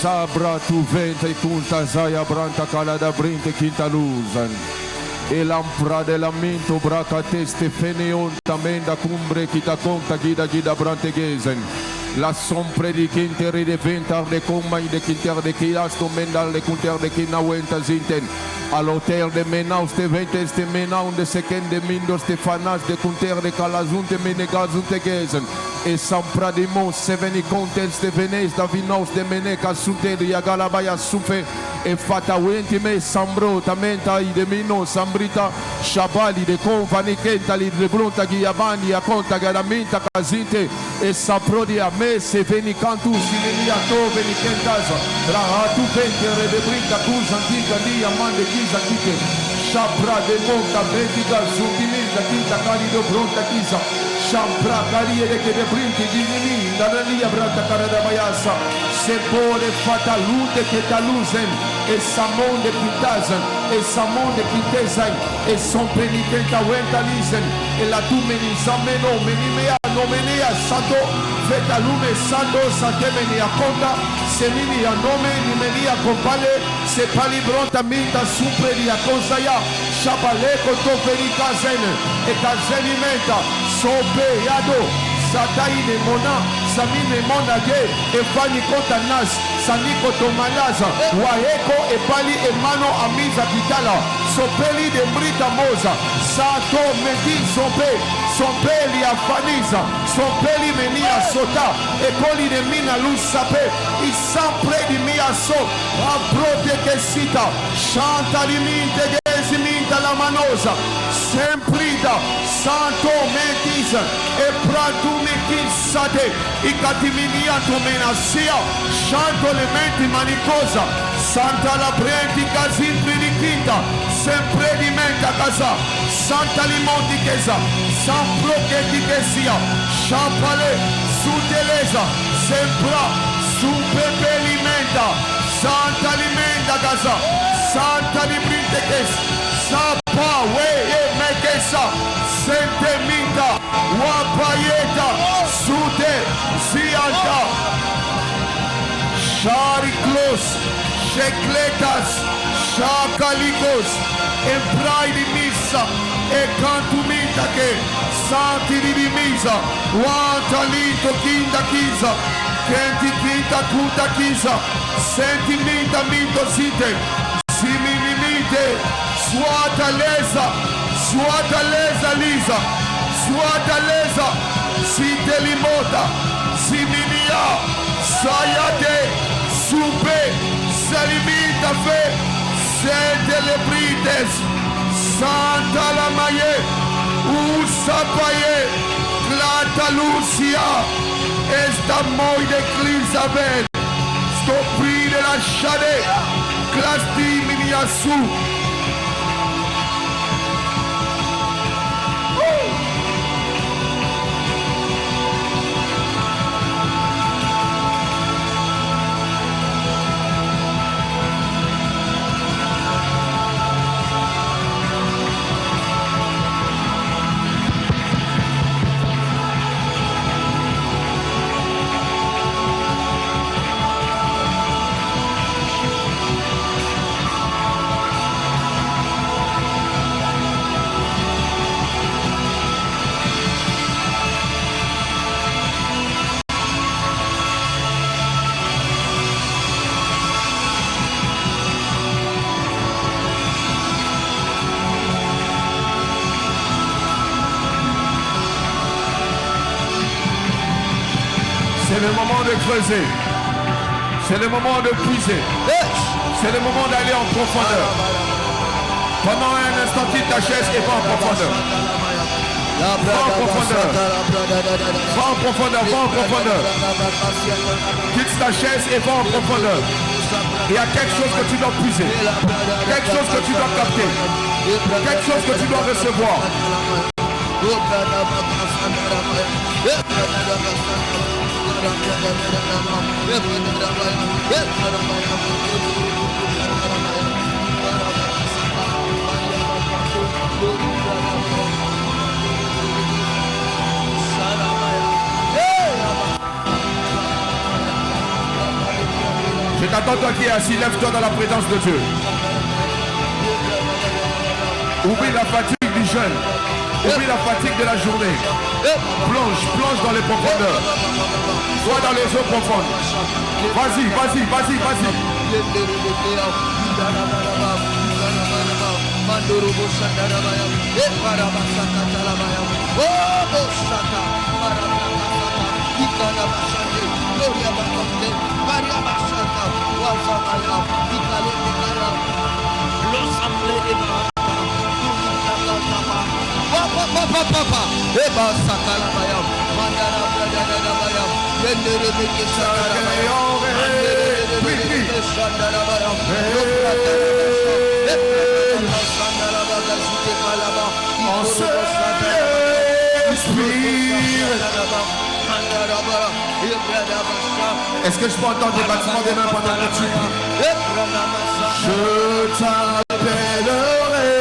Sabra tu vente culta zaya branta calada brinte quinta luzan. E l'ampra dell'amento braca teste feneon tamenda cumbre kita conta gida brante gesen. La sompre di quinter de ventar de comma de quinter de quiasto mendal de quinter de quinawenta zinten. A l'hôtel de Menaus te ventes te Menaun de sequen de Mindos te Fanas de quinter de calazunte menegazunte gesen. E sampra di mons se veni contents de Venez da vinaus de Meneca sunte de Yagalabaya sufe. E fata wentime sambro tamenta i de Mino sambrita shabali de company kentali de brunta giabani a conta garamenta casinte e saprodi a me se veni cantu sinelia to veni kentaza ra tu pentere de brita cusa antica dia mande chisa kite shabra de monta vendiga sutimenta quinta carido pronta chisa shabra carie de che de brinti di nini da lia branta cara da maiasa se pore fata lute che ta luzen e samonde kitazan e samonde kitezai e son penitenta wenta lisen e la tu menizameno menimea nomenea sato feta lume sando satemeni a conta semini a nome nimenia compale se pali bronta minta superi a consaya shabale koto peri kazene e kazeni menta sope yado sataine mona samine mona ge e fani kota nas saniko tomalaza waeko e pali e mano amiza kitala sopeli de mrita moza sato medi sopeli afaniza sopeli menia sota e coli de mina luz sape i sempre di mia so abrote che sita chanta di minte gesiminta la manosa semplida santo metisa e pradumi kisate i catiminia tomenasia chanto le menti manicosa santa la pretica simpli di quinta sempre di menta casa santa limonti chesa sampro che di che sia champale su telesa sempra su pepe alimenta santa alimenta casa santa di brinte che sapa we e mekesa sente minta wapayeta sute sianta Shariklos Shekletas Shakalikos e prai di missa e cantumita che santi di misa Wantalito kinda kisa Kenti kinta kuta kisa sentimenta minto site siminimite suataleza lisa suataleza site limota siminia sayate supe salimita fe sente lebrites santa la maye usapaye plata lucia esta moi de Clisabel scoprire la shade clastimini su. C'est le moment de creuser. C'est le moment de puiser. C'est le moment d'aller en profondeur. Pendant un instant, quitte ta chaise et va en profondeur. Va en profondeur. Va en profondeur. Va en profondeur. Quitte ta chaise et va en profondeur. Il y a quelque chose que tu dois puiser. Quelque chose que tu dois capter. Quelque chose que tu dois recevoir. Je t'attends, toi qui es assis, lève-toi dans la présence de Dieu. Oublie la fatigue du jeûne. Oublie la fatigue de la journée. Plonge dans les profondeurs. Sois dans les eaux profondes. Vas-y. Est-ce que je peux entendre des battements des mains pendant que tu pries? Je t'appellerai.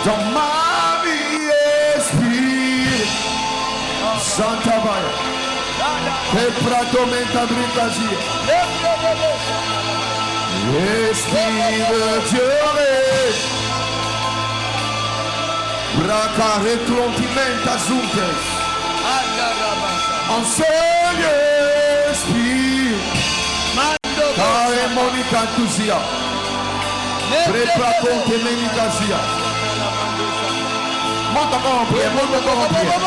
Dans ma vie, Esprit Santa Baya, que prato mentadricazia, Esprit de Dieu, braca reclontimenta juntas, enseigne Esprit, care monica entuzia, prepara conte menicazia. Monte encore en prière, monte encore en prière.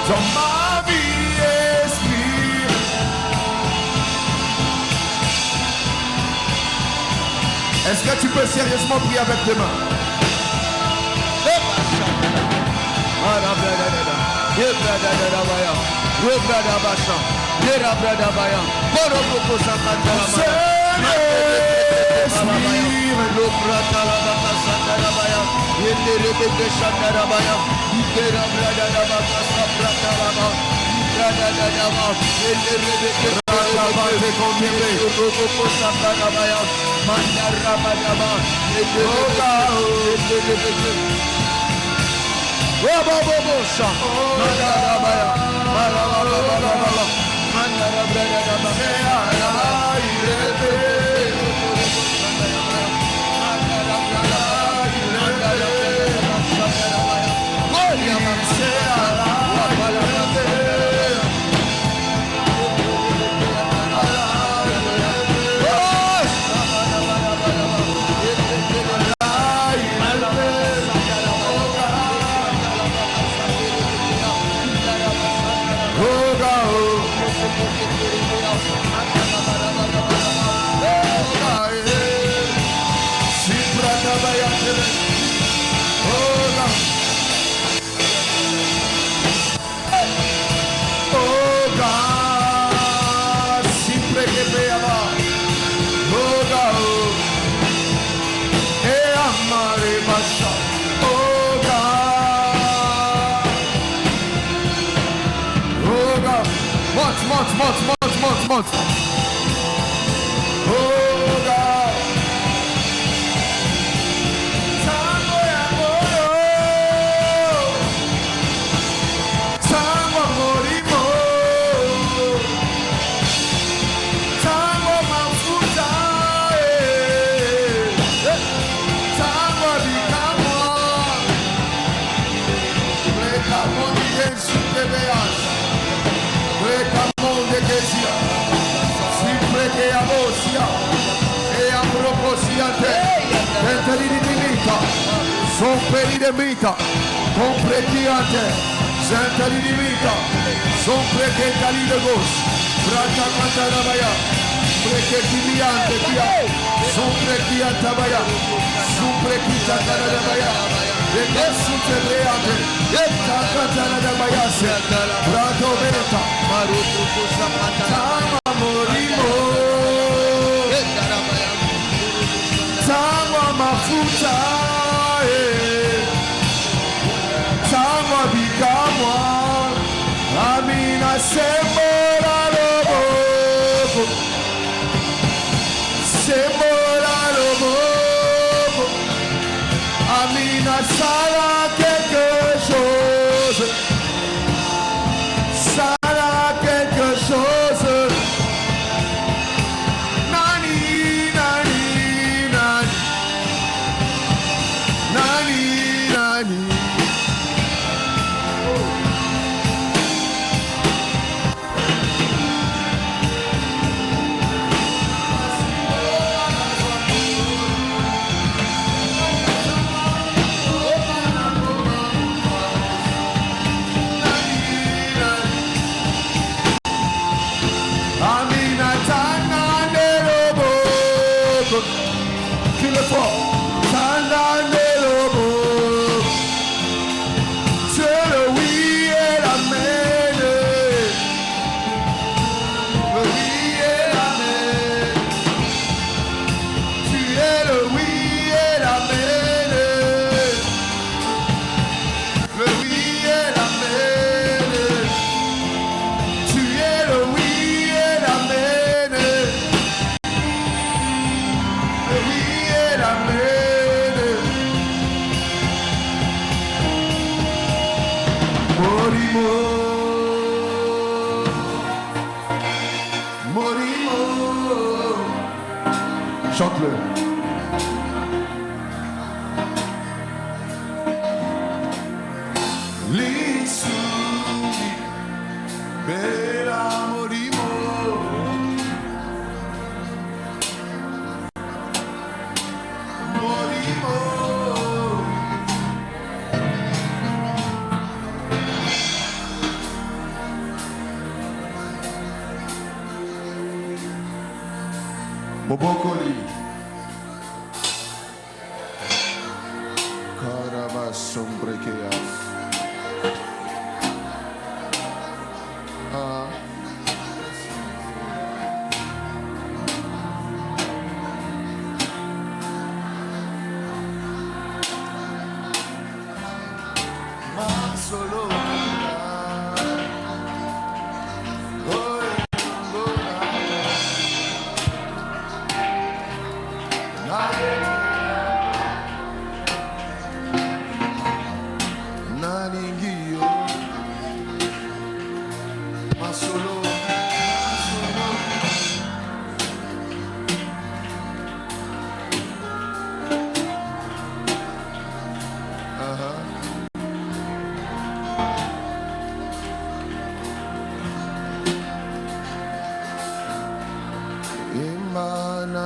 Dans ma vie, Esprit. Est-ce que tu peux sérieusement prier avec tes mains? Monte. Oh God. Tango ya moyo. Tango morimo. Tango mafuta. Tango bikamo. Brekamo di Yesu te veas. Brekamo de Yesu. Che a Mosia e a proposiate gente di dimita son peri de mita comprechiate gente di dimita son prechiati de gos brata cantara baya prechiati liante via son prechiata baya son prechiata da baya de che su te reate e cantara da baya se brato beta Semora lobo, semora lobo, Amina sala quelque chose, sala quelque chose. Nani, nani, nani, nani, nani. Chante-le. L'issue, bella morimo. Morimo. Bobokoli. Sombrequeas. Solo.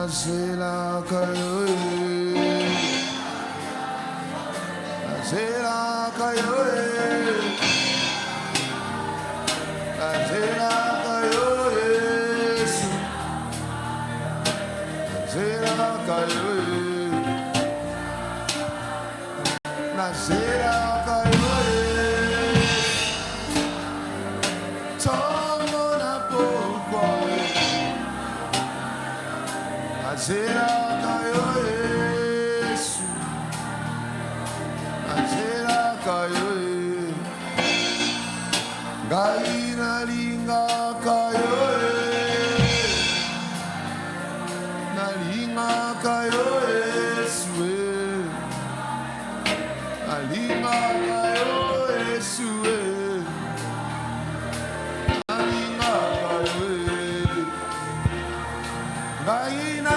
Nazela kayoe, Nazela kayoe, Nazela kayoe, Nazela kayoe, Nazela kayoe, Tomo na pokwa. Nazera kayoe, Nazera kayoe, Gaina linga kayoe, Nalinga kayoe, Sue, Nalinga kayoe, Sue, Nalinga kayoe, Gaina.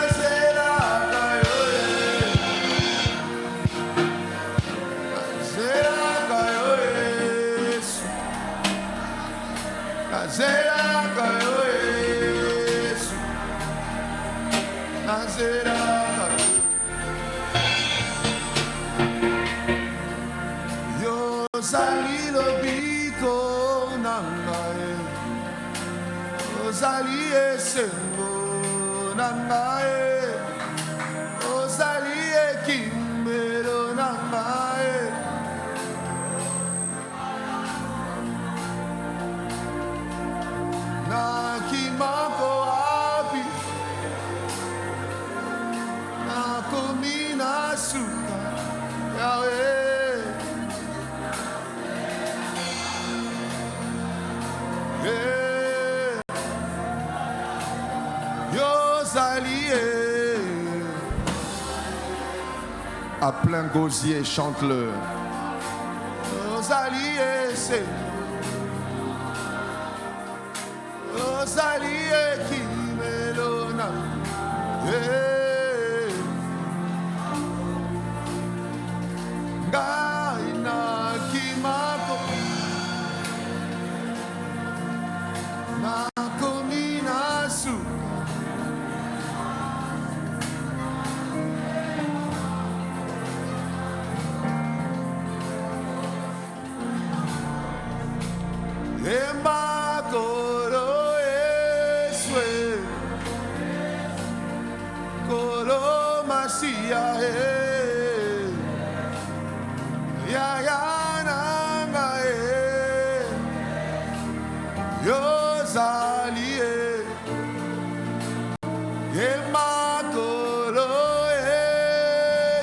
Nazera kayoe, Nazera kayoe. Yo sali lobiko nangae, yo sali esengo nangae, yo sali ekimbero nangae. Nakimako api, nakumina suka, Yahweh. Yeah. Yosalié. À plein gosier, chante-le. Yosalié, c'est Yosalié qui mélona. Gaina kimako nakominasu Embakoro eswe koro masia ya nanga Yosalié Yemakolo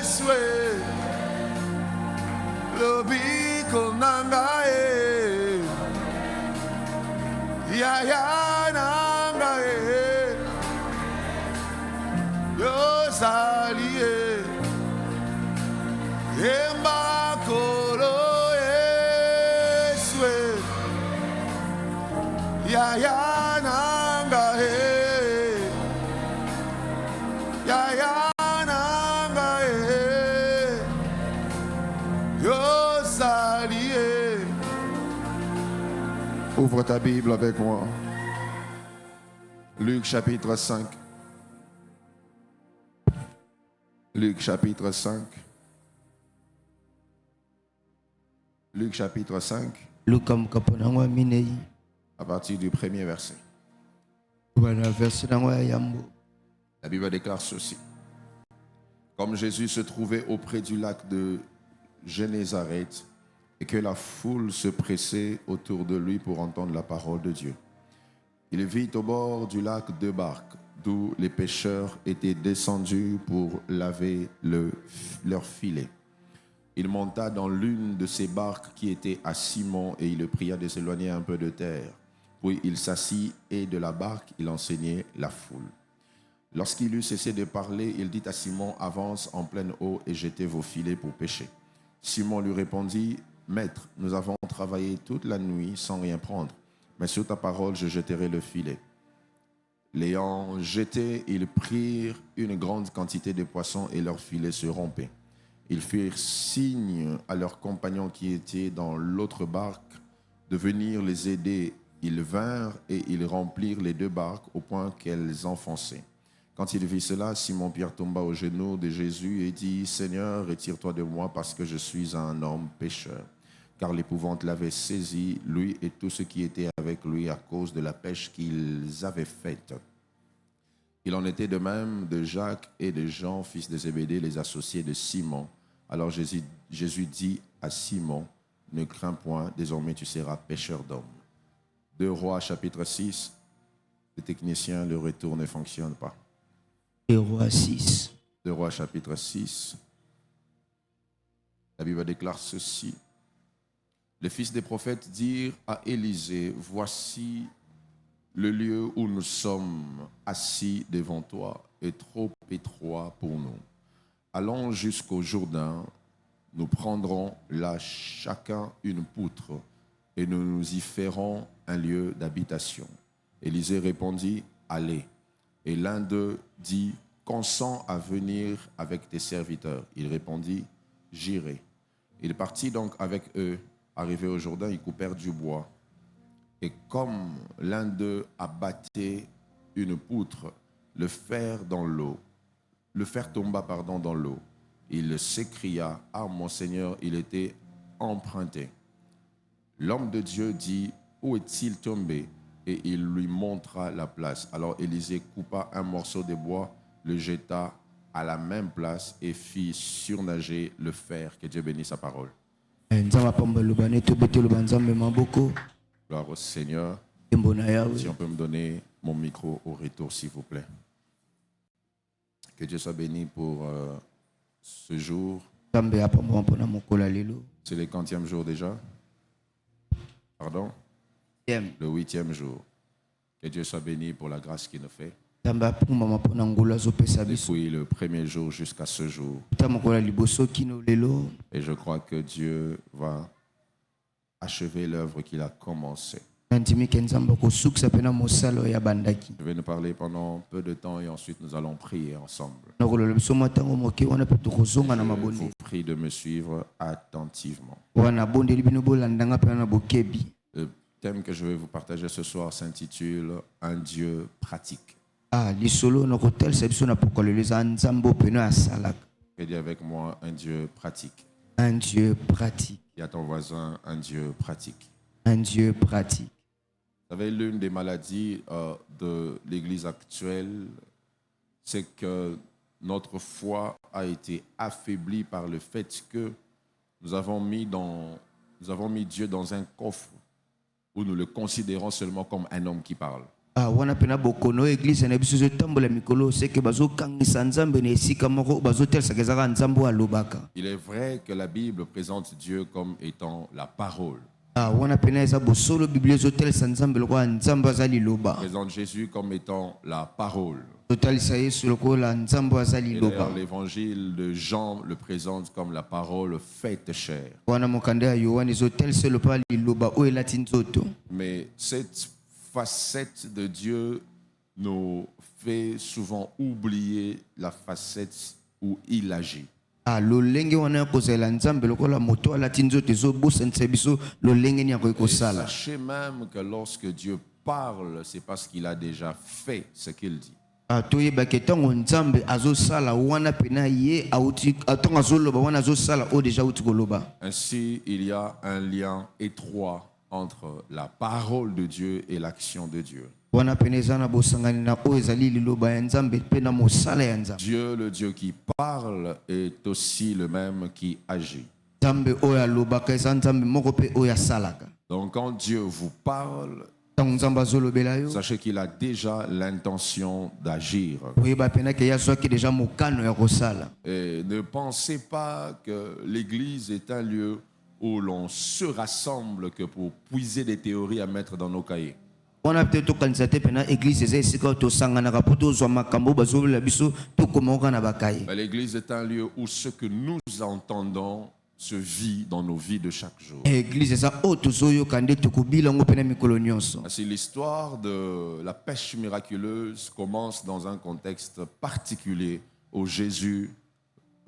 eswe lobiko nanga ya nanga Yosalié Yemakolo eswe ya nanga nanga Yosalié. Ouvre ta Bible avec moi. Luc chapitre 5. Luc chapitre 5. Luc chapitre 5. À partir du premier verset. La Bible déclare ceci. Comme Jésus se trouvait auprès du lac de Génézareth et que la foule se pressait autour de lui pour entendre la parole de Dieu, il vit au bord du lac deux barques d'où les pêcheurs étaient descendus pour laver leurs filets. Il monta dans l'une de ces barques qui était à Simon et il le pria de s'éloigner un peu de terre. Puis il s'assit et de la barque, il enseignait la foule. Lorsqu'il eut cessé de parler, il dit à Simon, avance en pleine eau et jetez vos filets pour pêcher. Simon lui répondit, Maître, nous avons travaillé toute la nuit sans rien prendre, mais sur ta parole, je jeterai le filet. L'ayant jeté, ils prirent une grande quantité de poissons et leur filet se rompait. Ils firent signe à leurs compagnons qui étaient dans l'autre barque de venir les aider. Ils vinrent et ils remplirent les deux barques au point qu'elles enfonçaient. Quand il vit cela, Simon-Pierre tomba aux genoux de Jésus et dit, « Seigneur, retire-toi de moi parce que je suis un homme pécheur. » Car l'épouvante l'avait saisi, lui et tous ceux qui étaient avec lui à cause de la pêche qu'ils avaient faite. Il en était de même de Jacques et de Jean, fils de Zébédée, les associés de Simon. Alors Jésus dit à Simon, « Ne crains point, désormais tu seras pêcheur d'hommes. » 2 Rois chapitre 6, les techniciens, le retour ne fonctionne pas. 2 Rois 6. 2 Rois chapitre 6, la Bible déclare ceci. Les fils des prophètes dirent à Élisée, voici le lieu où nous sommes assis devant toi est trop étroit pour nous. Allons jusqu'au Jourdain, nous prendrons là chacun une poutre et nous nous y ferons un lieu d'habitation. Élisée répondit, allez. Et l'un d'eux dit, consens à venir avec tes serviteurs. Il répondit, j'irai. Il partit donc avec eux. Arrivé au Jourdain, ils coupèrent du bois. Et comme l'un d'eux abattait une poutre, le fer tomba dans l'eau. Il s'écria, ah mon Seigneur, il était emprunté. L'homme de Dieu dit, où est-il tombé? Et il lui montra la place. Alors Élisée coupa un morceau de bois, le jeta à la même place et fit surnager le fer. Que Dieu bénisse sa parole. Gloire au Seigneur. Si on peut me donner mon micro au retour, s'il vous plaît. Que Dieu soit béni pour ce jour. C'est le 40e jour déjà. Pardon? Le 8e jour. Que Dieu soit béni pour la grâce qu'il nous fait. nzambe apumama mpona ngolu azopesa biso depuis le premier jour jusqu'à ce jour. ta mokolo ya liboso kino lelo. Et je crois que Dieu va achever l'œuvre qu'il a commencée. nandimi ke nzambe akosukisa mpe na mosala oyo abandaki. Je vais nous parler pendant peu de temps et ensuite nous allons prier ensemble. nakolola biso mwa ntango moke wana mpe tokozonga na Je mabonde vous prie de me suivre attentivement. wana bondeli bino bolandanga mpe na bokebi. Le thème que je vais vous partager ce soir s'intitule Un Dieu pratique. lisolo na kotalisa biso na pokalelo eza nzambe oyo pene asalaka. Et dis avec moi un Dieu pratique. Un Dieu pratique. Dis à ton voisin un Dieu pratique. Un Dieu pratique. Vous savez, l'une des maladies de l'Église actuelle, c'est que notre foi a été affaiblie par le fait que nous avons mis Dieu dans un coffre où nous le considérons seulement comme un homme qui parle. wana pena bokono église na biso zotambola mikolo seke bazokangisa nzambe na esika moko bazotelisa kezaka nzambe alobaka. Il est vrai que la Bible présente Dieu comme étant la parole. wana pena eza bosolo biblia ezotelisa nzambe lokola nzambe aza liloba. Présente Jésus comme étant la parole. totalisa yesu lokola nzambe aza Et liloba. d'ailleurs, l'évangile de Jean le présente comme la parole faite chair. wana mokanda ya yohane ezotelisa lokola liloba oyo elati nzoto. Mais cette facette de Dieu nous fait souvent oublier la facette où il agit. lolenge wana ya kozala nzambe lokola moto alati nzoto ezobosanisa biso lolenge nini akoki Et kosala. sachez même que lorsque Dieu parle, c'est parce qu'il a déjà fait ce qu'il dit. toyebaki ntango nzambe azosala wana pena ye ntango azoloba wana azosala oyo deja auti koloba. Ainsi, il y a un lien étroit entre la parole de Dieu et l'action de Dieu. wana pena eza na bosangani na oyo ezali liloba ya nzambe mpe na mosala ya nzambe. Dieu, le Dieu qui parle, est aussi le même qui agit. nzambe oyo alobaka eza nzambe moko mpe oyo asalaka. Donc quand Dieu vous parle, ntango nzambe azolobela yo sachez qu'il a déjà l'intention d'agir. oyeba pena ke ye azwaki deja mokano ya kosala. Et ne pensez pas que l'Église est un lieu où l'on se rassemble que pour puiser des théories à mettre dans nos cahiers. wana mpe tokanisa te pena eglise eza esika oyo tosanganaka mpo tozwa makambo oyo bazolobelela biso tokomoka na bakaye. Mais l'Église est un lieu où ce que nous entendons se vit dans nos vies de chaque jour. eglise eza oyo tozoyoka nde tokobilango mpe na mikolo nyonso. Ainsi, l'histoire de la pêche miraculeuse commence dans un contexte particulier où Jésus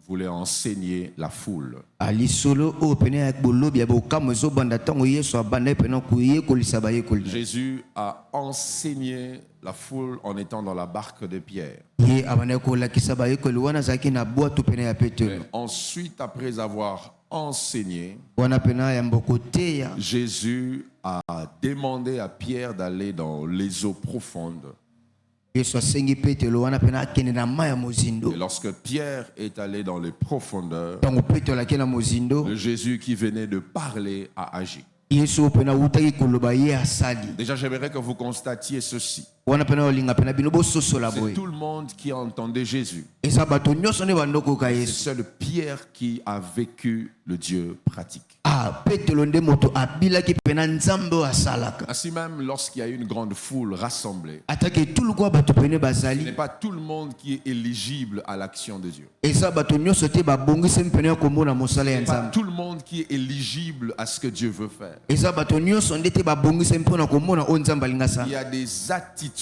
voulait enseigner la foule. lisolo oyo pene ya bolobi ya bokamo ezobanda ntango yesu abandaki pene koyekolisa bayekoli. Jésus a enseigné la foule en étant dans la barque de Pierre. ye abandaki kolakisa bayekoli wana azalaki na bwato pene ya Et petelo. ensuite, après avoir enseigné, wana pena yamba koteya Jésus a demandé à Pierre d'aller dans les eaux profondes. yesu asengi petelo wana pena akende na mai ya mozindo. Et lorsque Pierre est allé dans les profondeurs, ntango petelo akende na mozindo le Jésus qui venait de parler a agi. yesu oyo pena awutaki koloba ye asali. Déjà, j'aimerais que vous constatiez ceci. wana pena olinga pena bino bososola C'est boye tout le monde qui entendait Jésus. eza bato nyonso nde bandokoka C'est yesu. seul Pierre qui a vécu le Dieu pratique. petelo nde moto abilaki pena nzambe oyo asalaka. Ainsi même, lorsqu'il y a une grande foule rassemblée, ataki etuluku bato pene ce n'est bazali pas tout le monde qui est éligible à l'action de Dieu. eza bato nyonso te babongisami pene ya komona mosala ya Ce n'est pas nzambe. tout le monde qui est éligible à ce que Dieu veut faire. eza bato nyonso nde te babongisami mpona komona oyo nzambe alinga Il y asala. a des attitudes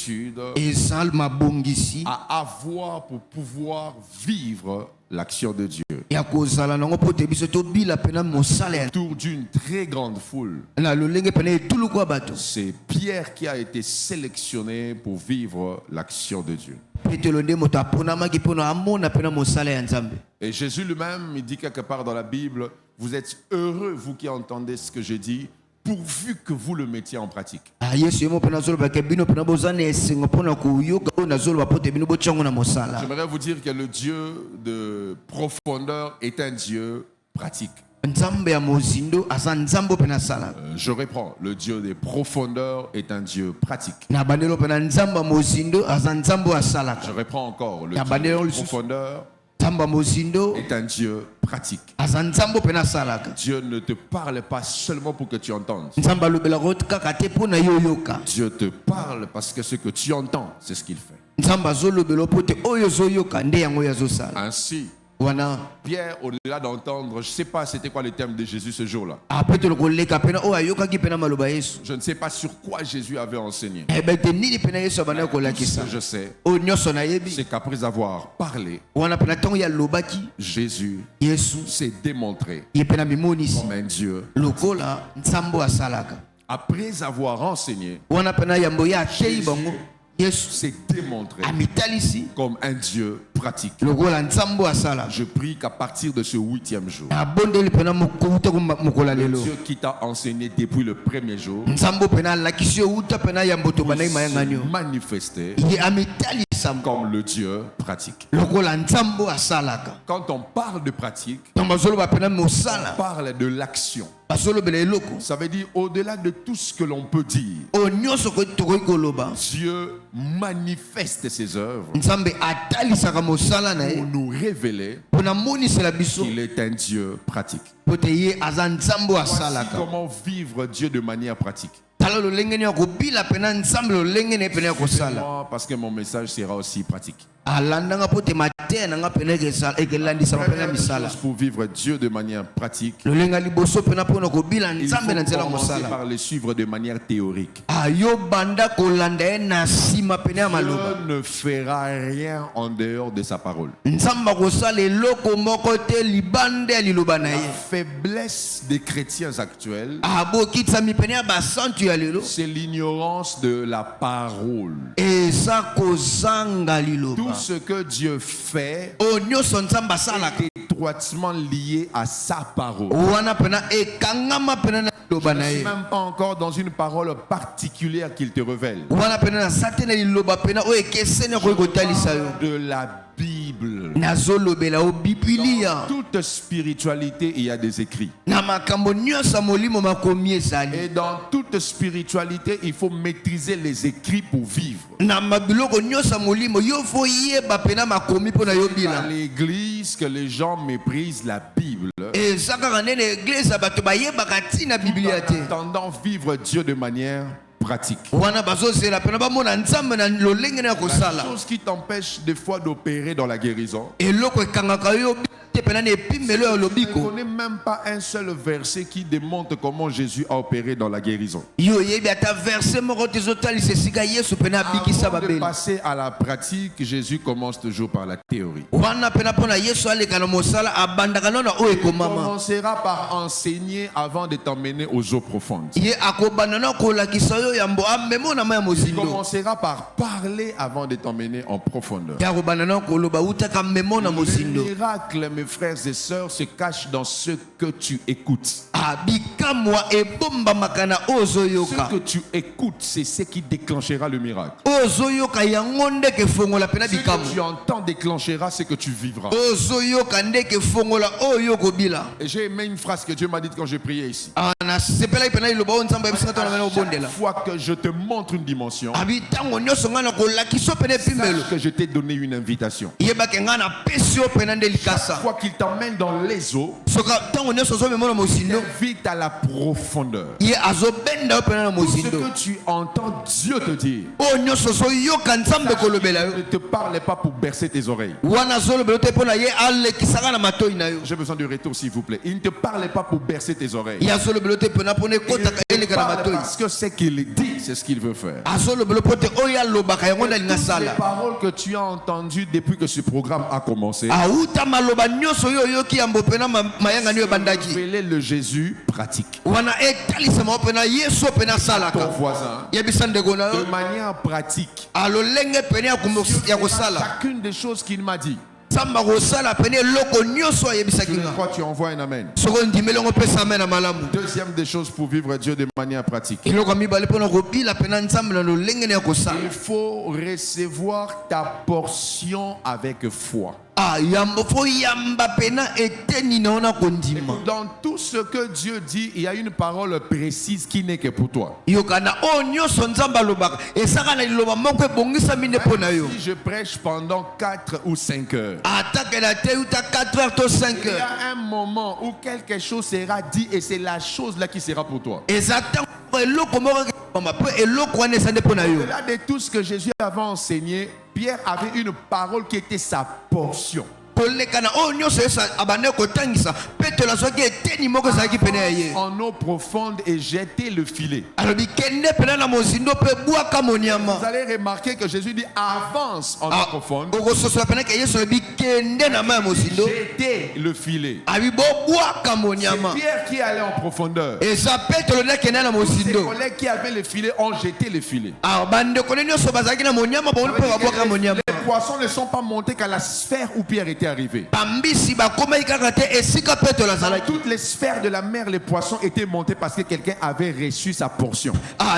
eza mabongisi à avoir pour pouvoir vivre l'action de Dieu. ya kozala nango mpo te biso tobila pena mosala ya Autour d'une très grande foule, na lolenge pena etuluku ya bato. c'est Pierre qui a été sélectionné pour vivre l'action de Dieu. petelo nde moto aponamaki mpona amona pena mosala ya nzambe. Et Jésus lui-même, il dit quelque part dans la Bible, vous êtes heureux, vous qui entendez ce que je dis, pourvu que vous le mettiez en pratique. yesu ye mo pena azolobaka bino pena boza na esengo mpona koyoka oyo nazoloba mpo te bino botyango na mosala. J'aimerais vous dire que le Dieu de profondeur est un Dieu pratique. nzambe ya mozindo aza nzambe oyo pena asalaka. Je reprends, le Dieu des profondeurs est un Dieu pratique. na bandelo pena nzambe ya mozindo aza nzambe oyo Je asalaka. reprends encore, le Ya Dieu bandelo des lisusu. profondeurs nzambe ya mozindo est un Dieu pratique. pratique. aza nzambe oyo mpe nasalaka. Dieu ne te parle pas seulement pour que tu entendes. Nzambe alobelaka yo kaka te mpo na yo oyoka. Dieu te parle parce que ce que tu entends, c'est ce qu'il fait. Nzambe azolobela mpo te oyo ozoyoka nde yango oyo azosala. Ainsi, Wana Pierre, au-delà d'entendre, je ne sais pas c'était quoi le terme de Jésus ce jour-là. apetolo koleka pena oyo ayokaki pena maloba Yesu. Je ne sais pas sur quoi Jésus avait enseigné. Ebete nini pena Yesu abana Tout ce kolakisa. que je sais, Oyo nyonso nayebi. c'est qu'après avoir parlé, Wana pena ntango ya lobaki Jésus Yesu s'est démontré ye pena mimonisi. comme un Dieu. Lokola nzambe asalaka. Après avoir enseigné, Wana pena yambo ya atei bango. Yesu s'est démontré amitalisi comme un Dieu pratique. lokola nzambe asala. Je prie qu'à partir de ce 8e jour, Abondeli pena mokuta mokola le lelo. Dieu qui t'a enseigné depuis le premier jour Nzambe pena lakisi yo uta pena yambo to banai mayangani yo. manifesté Ye amitalisa comme le Dieu pratique. lokola nzambe asalaka. Quand on parle de pratique, Ntango bazoloba pena on mosala. parle de l'action. Bazolobela eloko. Ça veut dire au-delà de tout ce que l'on peut dire, Oyo nyonso tokoki koloba. Dieu manifeste ses œuvres Nzambe atalisaka mosala na pour ye nous révéler mpo na monisela biso qu'il est un Dieu pratique. po te ye aza nzambe Voici asalaka. comment vivre Dieu de manière pratique. Tala lolenge nini ya kobila pena nzambe lolenge nini pena ya kosala. Moi, parce que mon message sera aussi pratique. Alandanga po te mateya nanga pena ekelandisama pena Première misala. chose pour vivre Dieu de manière pratique, Lolenga liboso pena mpona kobila il faut nzambe na nzela commencer mosala. par le suivre de manière théorique. Ayo banda kolanda ye na nsima pena ya maloba. Dieu ne fera rien en dehors de sa parole. Nzambe akosala eloko moko te libanda ya liloba na La ye. faiblesse des chrétiens actuels, Abokitsami pena ya basantu ya lelo. c'est l'ignorance de la parole. Eza kozanga liloba. Tout ce que Dieu fait Oyo nyonso nzambe asalaka. est étroitement lié à sa parole. Wana pena ekangama pena na liloba na Je ne suis ye. même pas encore dans une parole particulière qu'il te révèle. Wana pena na sate na liloba pena oyo ekeseni akoki kotalisa yo. De la Bible. Nazolobela o bibilia. Toute spiritualité, il y a des écrits. Na makambo nyonso ya molimo makomi ezali. Et dans toute spiritualité, il faut maîtriser les écrits pour vivre. Na mabiloko nyonso ya molimo yo fo yeba pena makomi mpo na yo À bila. l'église que les gens méprisent la Bible, Eza kaka nde na eglise ya bato bayebaka ntina biblia te. tendant vivre Dieu de manière pratique. Wana bazozela pena bamona nzambe na lolenge na ya La kosala. chose qui t'empêche des fois d'opérer dans la guérison, Eloko ekangaka yo te pena na epimelo ya je ne lobiko. connais même pas un seul verset qui démontre comment Jésus a opéré dans la guérison. Yo yebi ata verse moko te ezotalisa esika yesu pena abikisa Avant de babeli. passer à la pratique, Jésus commence toujours par la théorie. Wana pena mpona yesu aleka na mosala abandaka nano na oyo Il ekomama. commencera par enseigner avant de t'emmener aux eaux profondes. Ye akobanda na kolakisa yo yambo amemo na ma ya Il mozindo. commencera par parler avant de t'emmener en profondeur. Ya kobanda na koloba utaka memo na Le mozindo. miracle, mes frères et sœurs, se cache dans ce que tu écoutes. Abikamwa ebombamaka na Ce ozoyoka. que tu écoutes, c'est ce qui déclenchera le miracle. Ozoyoka yango ndeke fongola pena Ce que bikamu. tu entends déclenchera ce que tu vivras. Ozoyoka ndeke fongola oyo kobila. Et j'ai aimé une phrase que Dieu m'a dite quand j'ai prié ici. Na sepela pena iloba o nzamba ebisaka tona mena obondela. Chaque fois que je te montre une dimension, Abi tango nyonso nga na kolakisa pena epimelo. sache que je t'ai donné une invitation. Yebake nga na pesi yo pena nde Chaque likasa. fois qu'il t'emmène dans les eaux, Soka tango nyonso ozomema na mozindo. vite à la profondeur. Ye azobenda yo pena na Tout ce mozindo. que tu entends Dieu te dire, Oyo nyonso ozoyoka nzambe kolobela yo. ne te parle pas pour bercer tes oreilles. Wana azolobela te mpona ye alekisaka na matoi na yo. J'ai besoin du retour, s'il vous plaît. Il ne te parle pas pour bercer tes oreilles. Ye azolobela te mpona mpona Il ekotaka te eleka na parle matoi. parce que ce qu'il dit, c'est ce qu'il veut faire. Azolobela mpo te oyo alobaka yango nde alinga Toutes les sala. paroles que tu as entendues depuis que ce programme a commencé, Auta maloba nyonso oyo oyoki yambo mpena mayangani oyo ebandaki. révéler le Jésus pratique. Wana etalisama mpena yesu mpena Ton asalaka. voisin, Yebisa ndeko na de yo manière pratique, alolenge pene ya kosala. chacune des choses qu'il m'a dit. Nzambe akosala pene eloko nyonso ayebisaki Je nga. crois que tu envoies un amen. Soko ondimeli yango opesa amen na malamu. Deuxième des choses pour vivre Dieu de manière pratique. eloko ya mibale mpona kobila pena nzambe na lolenge na ya kosala. Il faut recevoir ta portion avec foi. yambo fo yamba pena eteni na ona kondima. Dans tout ce que Dieu dit, il y a une parole précise qui n'est que pour toi. Yokana onyo sonzamba lobaka esaka na liloba moko ebongisa mine pona yo. Si je prêche pendant 4 ou 5 heures, Ataka la te uta 4 heures to 5 il y heures. a un moment où quelque chose sera dit et c'est la chose là qui sera pour toi. Exactement. Eloko moko mama pe eloko wana esande pona yo. Au-delà de tout ce que Jésus avait enseigné, Pierre avait une parole qui était sa portion. Kolekana onyo sesa abane kotangisa petela soki eteni moko ezalaki pene ya ye. En eau profonde et jeter le filet. alobi kende pene na mozindo pe bwaka monyama. Vous allez remarquer que Jésus dit avance en eau profonde. okososola pene ke yesu alobi kende na mai ya mozindo Jeter le filet. abi bobwaka C'est monyama. Pierre qui allait en profondeur. eza petelo nde akende na Tous ses mozindo. collègues qui avaient le filet ont jeté le filet. bandeko ne nyonso bazalaki na monyama boni mpe babwaka monyama. Les poissons ne sont pas montés qu'à la sphère où Pierre était arrivé. bambisi bakomaki kaka te esika petelo Dans azalaki. toutes les sphères de la mer, les poissons étaient montés parce que quelqu'un avait reçu sa portion.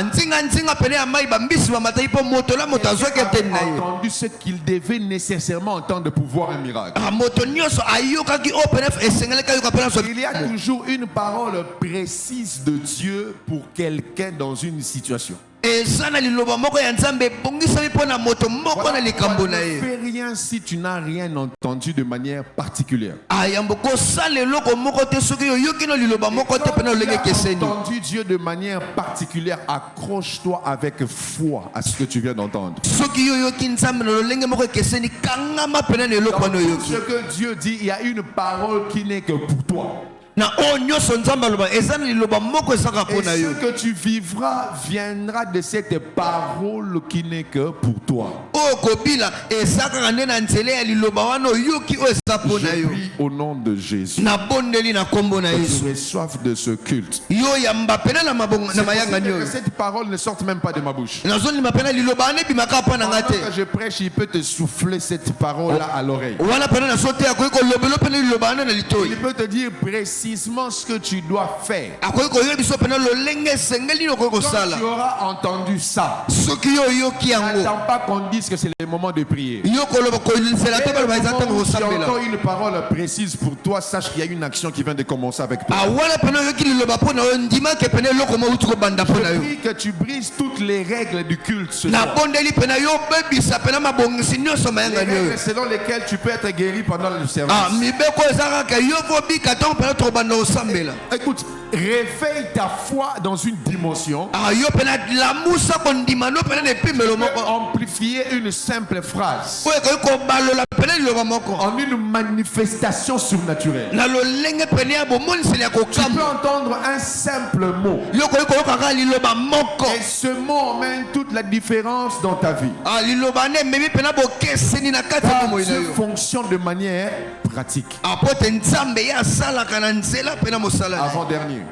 nzinga pene ya mai bambisi bamataki mpo moto la moto azwaki eteni na Il ye. a entendu ce qu'il devait nécessairement entendre pour voir un miracle. moto nyonso ayokaki oyo pene esengelaki ayoka pene so. Il y a toujours une parole précise de Dieu pour quelqu'un dans une situation. eza na liloba moko ya nzambe ebongisami mpo na moto moko na likambo na Ne ye. fais rien si tu n'as rien entendu de manière particulière. yambo kosala eloko moko te soki oyoki na liloba moko te pene olenge Tu as ekeseni. entendu Dieu de manière particulière, accroche-toi avec foi à ce que tu viens d'entendre. soki yo oyoki nzambe na lolenge moko ekeseni kangama pene na eloko wana Tout oyoki. ce que Dieu dit, il y a une parole qui n'est que pour toi. na oyo nyonso nzambe aloba eza na liloba moko ezaka mpo Et na yo. ce que tu vivras viendra de cette parole qui n'est que pour toi. oyo kobila eza kaka nde na nzela ya liloba wana oyoki oyo eza mpo na Je yo. prie au nom de Jésus. nabondeli na nkombo na Que yesu. tu aies soif de ce culte. yo yamba pene na C'est mayangani possible oyo. que cette parole ne sorte même pas de ma bouche. nazondima pene liloba wana ebimaka mpa na nga Pendant te. que je prêche, il peut te souffler cette parole-là à l'oreille. wana pene na so te akoki kolobelo pene liloba wana na Il litoi. peut te dire précisément ce que tu dois faire. akoki koyoka biso pene lolenge esengeli okoki Quand kosala. tu auras entendu ça, soki yo oyoki yango n'attends pas qu'on dise que c'est le moment de prier. yo koloba kolisela te baloba eza ntango Si tu kosambela. entends une parole précise pour toi, sache qu'il y a une action qui vient de commencer avec toi. wana pene oyoki liloba mpo na yo ndimake pene eloko mo uti kobanda mpo na Je yo. prie que tu brises toutes les règles du culte ce soir. nabondeli pene yo obebisa pene mabongisi nyonso Les mayangani règles oyo. selon lesquelles tu peux être guéri pendant le service. mibeko eza kaka yo fobika ntango pene tokobanda kosambela. Écoute, réveille ta foi dans une dimension. yo pene lamusa kondima no pene na epimelo Tu peux moko amplifier une simple phrase oyo ekoki kobalola pene liloba moko en une manifestation surnaturelle. na lolenge pene ya bomoniseli ya Tu peux kokamba. entendre un simple mot. yo koki koyoka kaka liloba moko. Et ce mot emmène toute la différence dans ta vie. liloba nde ememi pena bokeseni na kati ya Car bomoi na Dieu yo. fonctionne de manière pratique. apo te nzambe ye asalaka na nzela mpe na mosala na ye. Avant-dernier.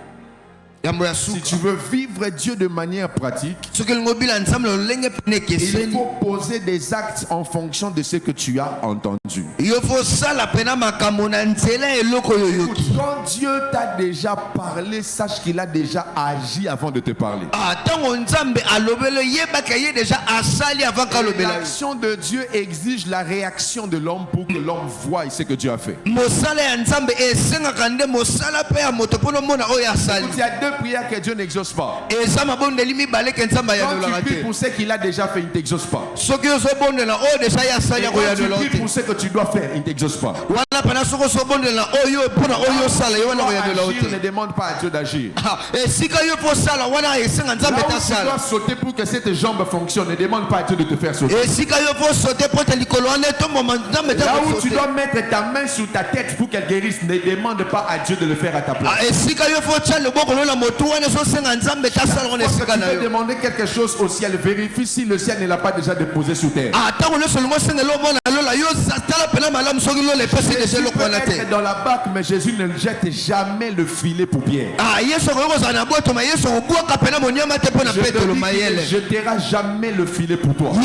yambo ya Si suka tu veux vivre Dieu de manière pratique, soki elingi obila nzambe na lolenge pene il ekeseni faut poser des actes en fonction de ce que tu as entendu. yo fosala pena makambo na nzela ya eloko oyo Écoute, oyoki. quand Dieu t'a déjà parlé, sache qu'il a déjà agi avant de te parler. ntango nzambe alobeli yebaka ye deja asali avant ka alobela yo. L'action de Dieu exige la réaction de l'homme pour que l'homme voie ce que Dieu a fait. mosala ya nzambe esengaka nde mosala mpe ya moto mpo nomona oyo asali. Écoute, il y a deux prières que Dieu n'exauce pas. eza mabondeli mibale ke nzambe Quand ayanola tu pries te. pour ce qu'il a déjà fait, il ne t'exauce pas. soki ozobondela oyo deja ye asali Et ya quand tu koyanola pries te. pour ce que tu dois faire, il ne t'exauce pas. wana pena soki ozobondela oyo mpona oyo osala ye wana koyanola Agir ne te. demande pas à Dieu d'agir. esika yo fosala wana esenga Là nzambe où tu tasala. dois sauter pour que cette jambe fonctionne, ne demande pas à Dieu de te faire sauter. esika yo fosote mpo te likolo wana etomboma nzambe Là où tu te dois mettre ta main sur ta tête pour qu'elle guérisse, ne demande pas à Dieu de le faire à ta place. esika yo fotia loboko no na motu wana ezosenga nzambe tasala wana Parce que esika tu na peux yo. demander quelque chose au ciel, vérifie si le ciel ne l'a pas déjà déposé sur terre. ntango nyonso olingi osenga elomona lola yo tala pena malamu soki lola epesi Jésus Jésus Jésus peut être dans la barque, mais Jésus ne jette jamais le filet pour Pierre. Je te dis qu'il ne jettera jamais le filet pour toi. Il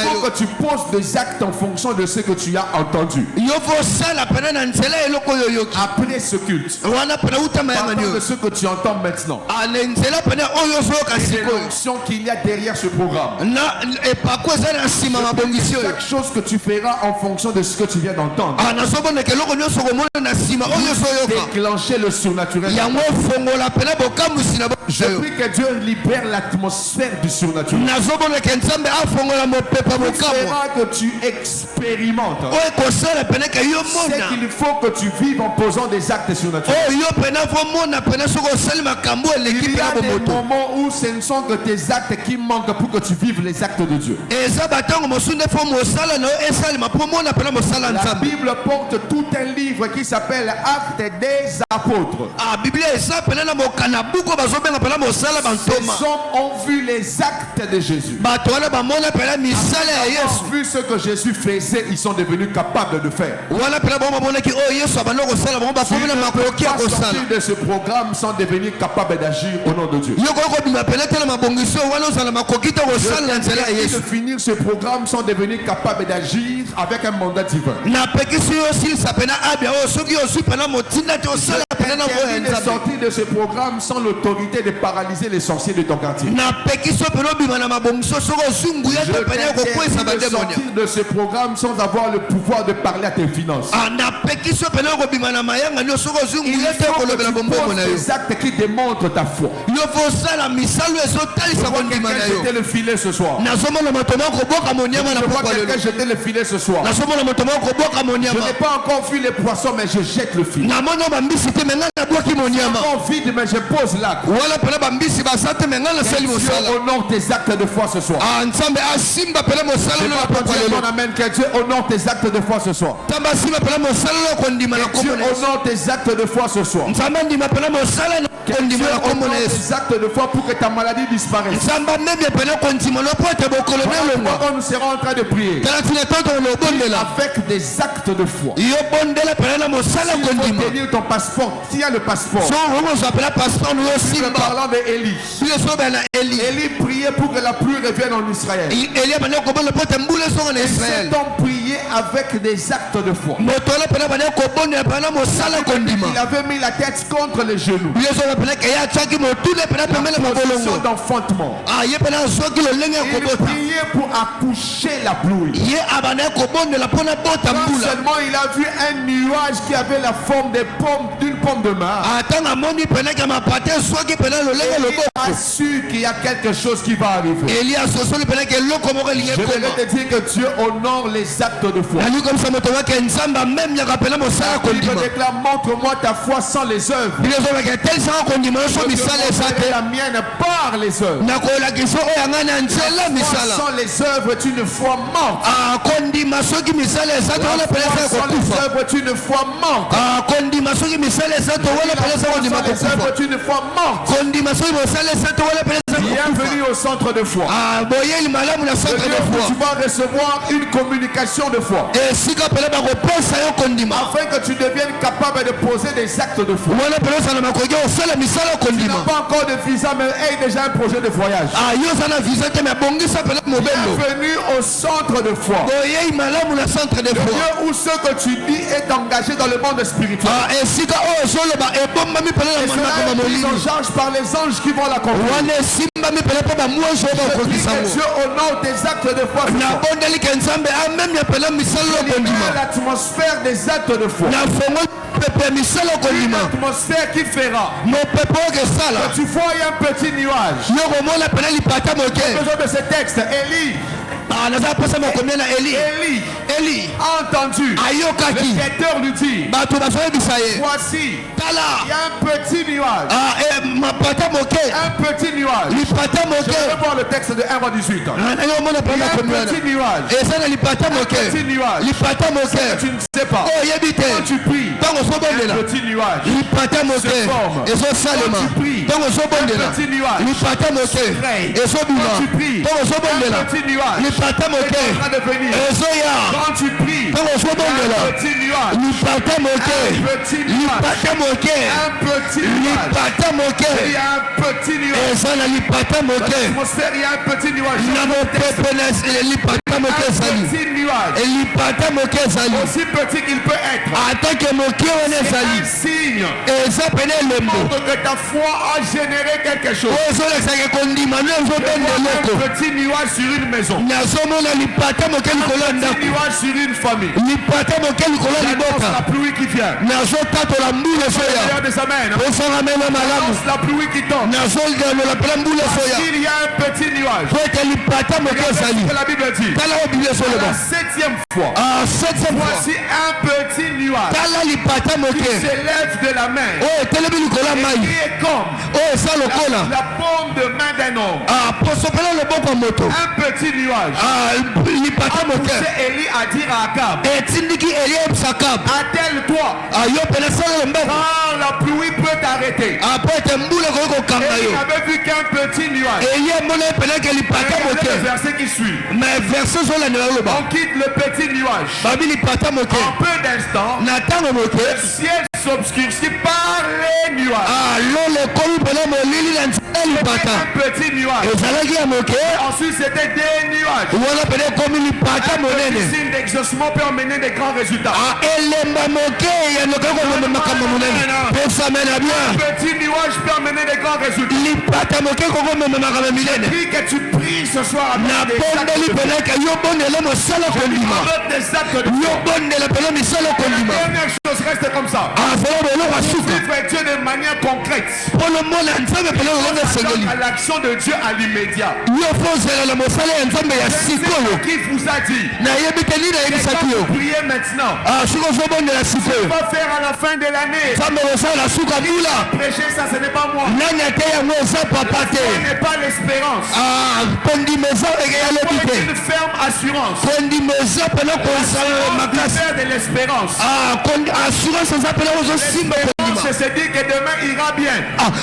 faut que tu poses des actes en fonction de ce que tu as entendu. Après ce culte, partant de ce que tu entends maintenant, et l'onction qu'il y a derrière ce programme, chaque chose que tu feras en fonction de ce que tu viens d'entendre, déclencher le surnaturel. Je prie que Dieu libère l'atmosphère du surnaturel. Que tu expérimentes c'est qu'il faut que tu vives en posant des actes surnaturels. Il y a des moments où ce ne sont que tes actes qui manquent pour que tu vives les actes de Dieu. La Bible porte tout un livre qui s'appelle Actes des Apôtres. Ces hommes ont vu les actes de Jésus. Ils ont vu ce que Jésus faisait, ils sont devenus capables de faire. Tu ne peux pas sortir de ce programme sans devenir capable d'agir au nom de Dieu. Je de finir ce programme sans devenir capable d'agir avec un mandat divin. De sortir de ce programme sans l'autorité de paralyser les sorciers de ton quartier. Je de sortir de ce programme sans avoir le pouvoir de parler à tes finances. Il faut que tu poses des actes qui démontrent ta foi. Je vois quelqu'un jeter le filet ce soir. Je vois quelqu'un jeter le filet ce soir. Je n'ai pas encore vu les poissons, mais je jette le filet. Encore vide, mais je pose l'acte. Dieu honore tes actes de foi ce soir. Mon amen, que Dieu honore tes actes de foi ce soir. Que Dieu honore tes actes de foi ce soir. Que Dieu honore tes actes de foi pour que ta maladie disparaisse. Nous serons en train de prier avec des actes de foi. Il faut tenir ton passeport. Tu as le passeport. Parlant d'Élie. Élie priait pour que la pluie revienne en Israël. Cet homme priait avec des actes de foi. Il avait mis la tête contre les genoux. Position d'enfantement. Il priait pour accoucher la pluie. Non seulement il a vu un nuage qui avait la forme d'une pomme de main. Il a su qu'il y a quelque chose qui va arriver. Je vais te dire que Dieu honore les actes de foi. La Bible déclare, montre-moi ta foi sans les œuvres. La mienne par les œuvres. Sans les œuvres est une foi morte. Sans les œuvres est une foi morte. Sans les œuvres est une foi morte. Bienvenue au centre de foi. Tu vas recevoir une communication de foi. Afin que tu deviennes capable de poser des actes de foi. Tu n'as pas encore de visa, mais aie déjà un projet de voyage. Bienvenue au centre de foi. Le lieu où ce que tu dis est engagé dans le monde spirituel. Et cela est pris en charge par les anges qui vont l'accompagner. Dieu honore tes actes de foi. L'atmosphère des actes de foi. Une atmosphère qui fera que tu vois un petit nuage. Besoin de ce texte. Élie a entendu le guetteur lui dire, voici, il y a un petit nuage. Un petit nuage. Je vais voir le texte de 1 à 18. Il y a un petit nuage. Un petit nuage. Tu ne sais pas. Quand tu pries, un petit nuage se forme. Quand tu pries, Tant qu'on s'obondela. un petit nuage. Lipata moke. Et sobima. Quand tu pries, Tant qu'on s'obondela. un petit nuage Lipata est moke. en train de venir. Et soya. Quand tu pries, Tant qu'on s'obondela. un petit nuage. Lipata moke. Un petit nuage. Lipata moke. Un petit nuage. Lipata moke. Il y a un petit nuage. Et ça na lipata Dans moke. l'atmosphère, il y a un petit nuage. Na mopepe na lipata moke Un sali. petit nuage. Et lipata moke sali. Aussi petit qu'il peut être. Atake moke wana C'est sali. un signe Et ça pene lembo. montre que ta foi a généré quelque chose. ozolakisaka kondima no ezobende eloko Un petit nuage sur une maison. nazomona lipata moke likolo ya Un petit ndako nuage sur une famille. lipata moke likolo ya J'annonce liboka la pluie qui vient. nazotatola mbula esoya D'ailleurs de sa main. osanga mema malamu J'annonce la pluie qui tombe. nazolola pela mbula esoya Il y a un petit nuage. po ete lipata moke Regardez ezali ce que la Bible dit. tala oyo biblia La esoloba 7e fois. septième fois Voici un petit nuage tala lipata qui moke s'élève de la mer. oyo etelemi likolo ya Et mai qui est comme oyo esa lokola la paume de main d'un homme. posopela loboko ya moto Un petit nuage lipata a moke poussé Élie à dire à Akab, etindiki eliebisaka attelle-toi, yo pene salelo mboko car la pluie peut t'arrêter. apo ete mbula ekoki kokanga Élie yo n'avait vu qu'un petit nuage. eli emona epelaki lipata Regardez le moke verset qui suit. mais verse zolandela loba On quitte le petit nuage. babi lipata moke En peu d'instants, na ntango moke le ciel s'obscurcit par les nuages. lolo ekomi mpona molili na nzela ya lipata Un petit nuage. ezalaki ya moke Ensuite, c'était des nuages. wana pene ekomi lipata Un monene petit signe d'exaucement peut emmener des grands résultats. elemba moke yanokoki komema makambo monene pesame na bien Un petit nuage peut emmener des grands résultats. lipata moke kokomema makambo minene Prie que tu pries ce soir avec des nabondeli actes de penaka yo bondela mosala kondima avec des actes de yo bondela pena misala La kondima dernière chose reste comme ça. azala beloko asuka Vivre Dieu de manière concrète. mpona mona nzambe pena olonga esengeli À l'action de Dieu à l'immédiat. yo mpo ozela na mosala ya nzambe ya sikoyo Qui vous a dit? nayebi te nini Et nayebisaki quand yo vous priez maintenant, soki ozobondela sikoyo on va faire à la fin de l'année. nzambe kosala suka mbula Prêcher ça, ce n'est pas moi. nani ate yango eza papa Ce te n'est pas l'espérance. kondima eza eyalobi C'est te une ferme assurance. kondima eza pena kosala makasi Faire de l'espérance. assurance eza pena kozosimba kondima C'est se dire que demain ira bien.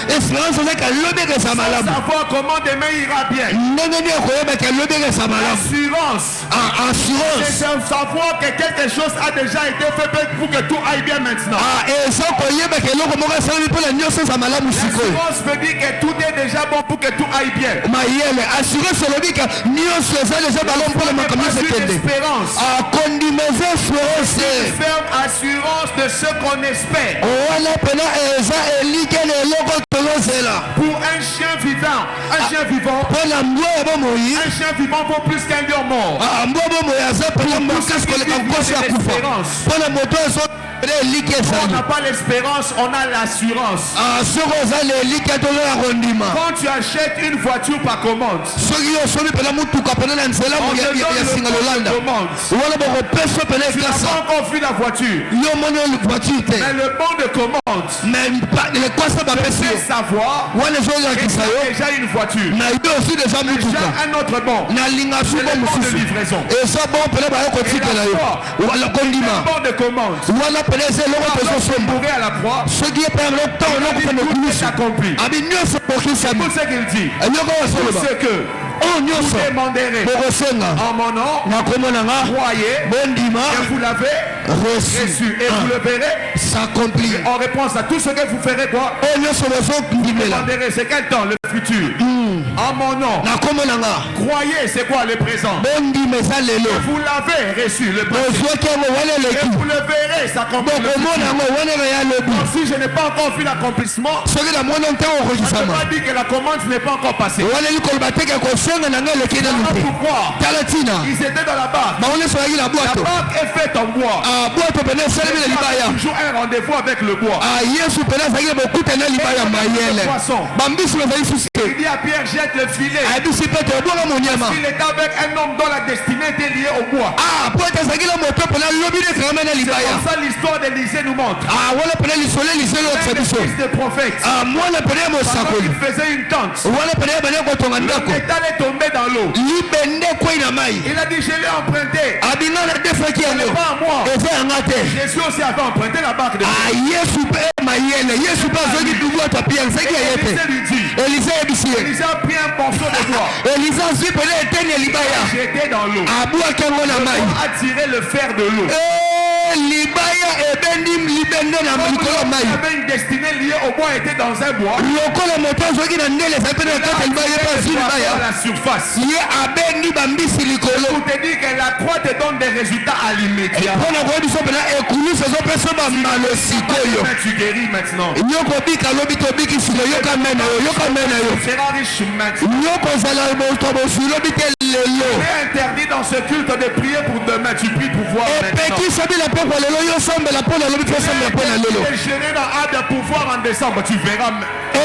espérance ezaka lobekesa malamu Savoir comment demain ira bien. ndenge nini ekoyebaka lobekesa malamu Assurance. assurance C'est savoir que quelque chose a déjà été fait pour que tout aille bien maintenant. eza koyebaka eloko moko esalami mpona nyonso eza malamu sikoyo L'assurance veut dire que tout est déjà bon pour que tout aille bien. mayele assurance elobika nyonso eza deja balon mpona makambo nyonso Une ekende espérance. kondima eza espérance Une ferme assurance de ce qu'on espère. wana pena eza elike na eloko tozozela Pour un chien vivant, mpona mbwa ya bomoi un chien vivant vaut plus qu'un lion mort. mbwa bomoi aza pena makasi koleka nkoso ya kufa mpona moto ezopena elike On ezali n'a pas l'espérance, on a l'assurance. soki oza na elike tozo ya kondima Quand tu achètes une voiture par commande, soki osomi pena motuka pena na nzela on te ya donne singa le lolanda bon de commande. wana bakopesa pena Tu n'as ekasa pas encore vu la voiture. yo moni voiture te Mais le bon de commande, mais lekwasa bapesi yo c'est savoir wana que tu ezolakisa yo as déjà une voiture. na yo osi deja Déjà motuka un autre bon. nalinga C'est suko le bon de mosusu livraison. eza bon pene bayo kotikela yo wala Un kondima bon de commande. wana pene eza eloko tozosomba Mourir à la croix. soki epena ntango Il a dit, nokofana tout est okulusu accompli. abi nyonso okisami Tout ce qu'il dit. eloko Tout wasoloba ce que oyo nyonso vous demanderez bokosenga en mon nom, na kombo na nga croyez bondima et vous l'avez reçu reçu. Et vous le verrez. s'accomplir En réponse à tout ce que vous ferez, quoi? oyo nyonso bozondimela Demanderez, c'est quel temps? Le futur. En mon nom. na kombo na nga Croyez, c'est quoi le présent? bondima eza lelo Vous l'avez reçu, le passé. bozwaki yango wana Et eleki vous le verrez, ça commence. bokomona yango wana eya lobi Si je n'ai pas encore vu l'accomplissement, soki namona ntango je ne peux okokisama pas dire que la commande n'est pas encore passée. wana likoloba teke kosenga na nga eleki nanu te Pourquoi? tala ntina Ils étaient dans la barque. bango nyonso bayaki na La bwato barque est faite en bois. bwato pene esalemi na libaya Toujours un rendez-vous avec le bois. yesu pene azalaki na bokuta na libaya mayele bambisi bazali susu te Il dit à Pierre, jette le filet. ayebi si Petro bonga monyama Il était avec un homme dont la destinée était liée au bois. ah po tezaki na moto pona lobi de kama na C'est libaya comme ça l'histoire d'Élisée nous montre. ah wala pona lisole lisolo Un des biso fils des prophètes. ah mwana pona Pendant mosakoli qu'il faisait une tente, wala pona bana kotonga ndako l'étal est tombé dans l'eau. libende kwei na mai Il a dit, je l'ai emprunté. abinga na defaki Ce n'est yango pas à moi. eza yanga te Jésus aussi avait emprunté la barque de ah yesu mpe mayele yesu mpe azoki dubu ata pierre seki aye te Élisée lui dit, elisa yebisi ye Élisée a pris un morceau de bois, elisa azwi pene eteni ya libaya jeté dans l'eau, abwaki yango na mai a tiré le fer de l'eau. libaya ebendi libende na likolo ya Il mai avait une destinée liée au bois, était dans un bois. lokola moto azwaki na ndele ezali pene na kati ya libaya ye mpe azwi À libaya la surface. ye abendi bambisi likolo Pour te dire que la croix te donne des résultats à l'immédiat. mpona koyebi biso pena ekulusu ezopesa bambalo sikoyo Mais tu guéris maintenant. nyokobika lobi tobikisi yo yoka mena yo yoka mena yo Tu seras riche maintenant. nyokozala moto bosui lobi te lelo C'est interdit dans ce culte de prier pour demain. Tu pries pour voir maintenant. epekisa bila mpe kwa lelo yosambela mpona lobi mpe osambela mpona lelo Et gêné dans hâte de pouvoir en décembre. Tu verras.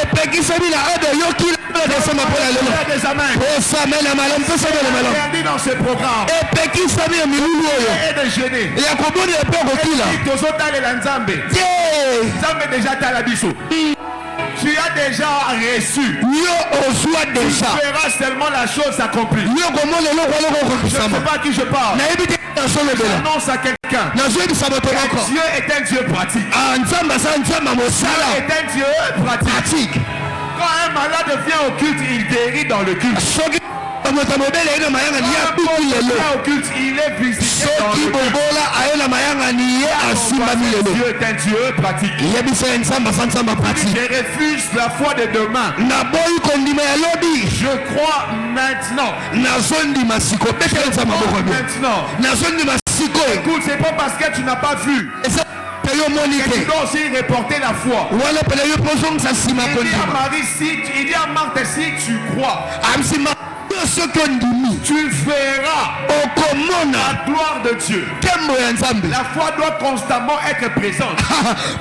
epekisa bila ade yokila mpona desamba mpona lelo Fais des amens. osamela malamu mpe osambela malamu Interdit dans ce programme. epekisa bila milulu oyo Et de gêner. ya koboni epe okokila tozotalela nzambe te nzambe déjà tala biso tu as déjà reçu yo ozwa tu deja verras seulement la chose s'accomplir yo komona eloko eloko je ne okokisama sais pas à qui je parle nayebi te nasolobela annonce à quelqu'un nazoyebisa bato moko Dieu est un Dieu pratique ah nzambe aza nzambe ya mosala Dieu est un Dieu pratique pratique quand un malade vient au culte il guérit dans le culte soki moto mobele aye na mayangani ye abiki lelo vient au culte il est visité dans soki le culte bobola aye na mayangani ye asimbami lelo Dieu est un Dieu pratique yebisa ye nzambe aza nzambe pratique je refuse la foi de demain naboyi kondima ya lobi je crois maintenant nazondima siko betela nzambe moko bi maintenant nazondima sikoyo écoute c'est pas parce que tu n'as pas vu eza pe yo moni et tu te dois aussi reporter la foi. wana pele yo mpo ozongisa nsima Il dit à kondima Marie, il dit à Marthe, si tu crois, amsima yo soki ondimi tu verras okomona la gloire de Dieu. nkembo ya nzambe La foi doit constamment être présente.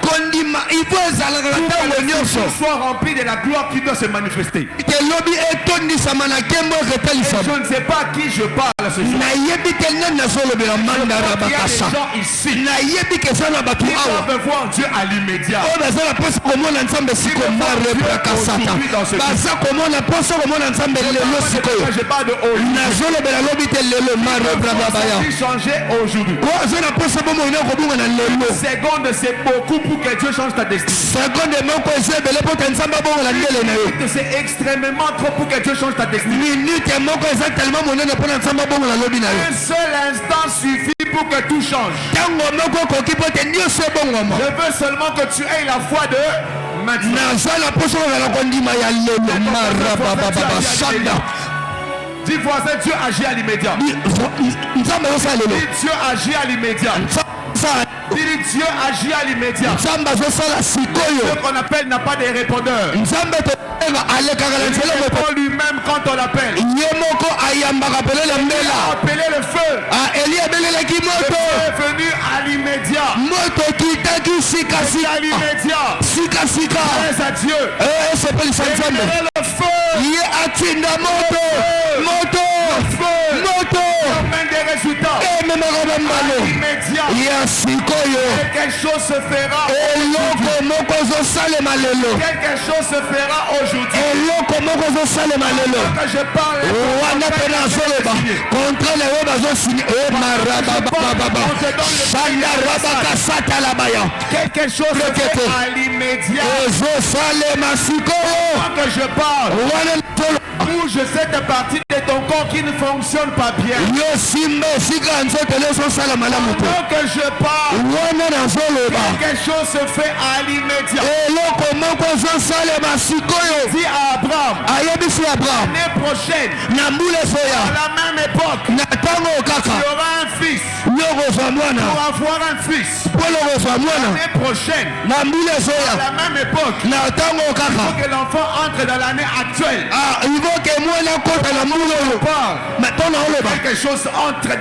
kondima ifo ezalaka na Pour que ntango le nyonso futur soit rempli de la gloire qui doit se manifester. te lobi etondisama na nkembo Et eketalisama je ne sais pas à qui je parle ce jour. nayebi te nde nazolobela mandara Il y a des bakasa gens ici nayebi ke eza na bato qui awa doivent voir Dieu à l'immédiat. oyo baza na mposa komona nzambe sikoyo marebrakasata baza komona mposa komona nzambe lelo sikoyo Je parle de aujourd'hui. nazolobela lobi te lelo marebrababaya Qui changer aujourd'hui. oza na mposa bomoi na kobunga na lelo Seconde, c'est beaucoup pour que Dieu change ta destinée. sekonde moko eza ebele mpo te nzambe abongola ndele na yo C'est extrêmement trop pour que Dieu change ta destinée. minute moko eza tellement monene mpona nzambe abongola lobi na yo Un seul instant suffit pour que tout change. ntango moko okoki mpo te nyonso ebongwama Je veux seulement que tu aies la foi de maintenant. naza na mposa kozala kondima ya lelo marabababasanda Dis voisin, Dieu agit à l'immédiat. nzambe azosala lelo Dis Dieu agit à l'immédiat. Dis Dieu agit à l'immédiat. nzambe azosala sikoyo Ce qu'on appelle n'a pas de répondeur. nzambe tobenga alekaka na Il nzela moto répond lui-même quand on l'appelle. ye moko ayambaka pele na Il a mbela appelé le feu. eli abelelaki Le moto feu est venu à l'immédiat. moto kitaki À sikasika l'immédiat. sikasika Grâce à Dieu. esepelisa nzambe Libérez le feu. ye atinda moto moto moto Amène des résultats. ememaka bambalo Immédiat. ya sikoyo Quelque chose se fera. eloko moko ezosalema lelo Quelque chose se fera aujourd'hui. eloko moko ezosalema lelo Que je parle. wana pene azoloba kontrale oyo bazosini emarababababa sandarabakasatalabaya Quelque chose se fait à l'immédiat. ezosalema sikoyo Quand que je parle, wana bouge cette partie de ton corps qui ne fonctionne pas bien. yo simba esika ya nzotele ezosala malamu te Quand que je parle, wana nazoloba quelque chose se fait à l'immédiat. eloko moko ezosalema sikoyo Dis à Abraham, ayebisi abraham l'année prochaine, na mbula à ezoya la même époque, na ntango tu kaka auras un fils. yo kozwa mwana Pour avoir un fils, mpona kozwa mwana l'année prochaine, na mbula à ezoya la même époque, na ntango kaka que l'enfant entre dans l'année actuelle. ivoke mwana kota na mbula oyo Parle. mpona oloba Quelque chose entre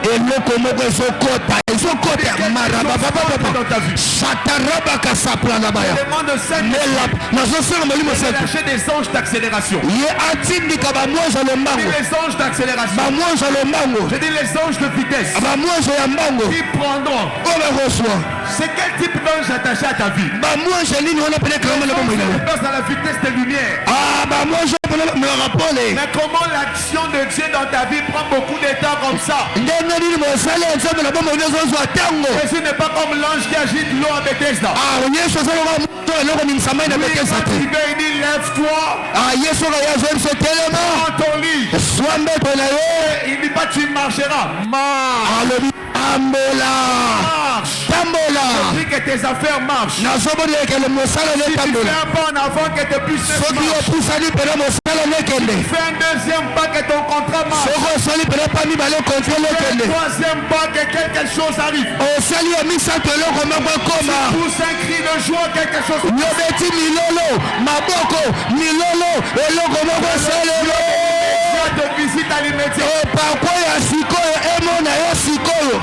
Et le Komoko Zokota. Zokota. Marababa. Sataraba Kasapla Nabaya. Demande au Seigneur de lâcher des anges d'accélération. Ye atindi kaba mwanza Je dis lombango. les anges d'accélération. Ba mwanza lombango. Je dis les anges de vitesse. Ba mwanza ya mbango. Qui prendront. Oba reçoit. C'est quel type d'ange attaché à ta vie? Ba mwanza nini wana pele kama na bomo ina. Passe dans la vitesse des lumières. Ah ba mwanza pele me rapole. Mais comment l'action de Dieu dans ta vie prend beaucoup de temps comme ça? Ndenge nini mo sala nzambe na bomo ina zo tango. Jésus n'est pas comme l'ange qui agite l'eau à Bethesda. Ah Yesu sala ba mto eloko ni msamai na Bethesda. Il dit lève-toi. Ah Yesu ga yazo mse telema. Prends ton lit. Swambe pela yo. Il dit pas tu marcheras. Marche. Alobi ambola. Marche. Tambola. Je dis que tes affaires marchent. Na zobo de que le mosala Si ne tu fais tambola. un pas en avant que tes business Soki marchent. opusani pele mosala ne kende. Fais un deuxième pas que ton contrat marche. Soko osali pele pa mibale contrôle Fais un kende. troisième pas que quelque chose arrive. Osali ya misato eloko moko ekoma. Pousse un cri de joie, quelque chose. Yobeti milolo maboko milolo eloko moko esalelo. Dieu te visite à l'immédiat. Epakwa ya sikoyo emona yo sikoyo.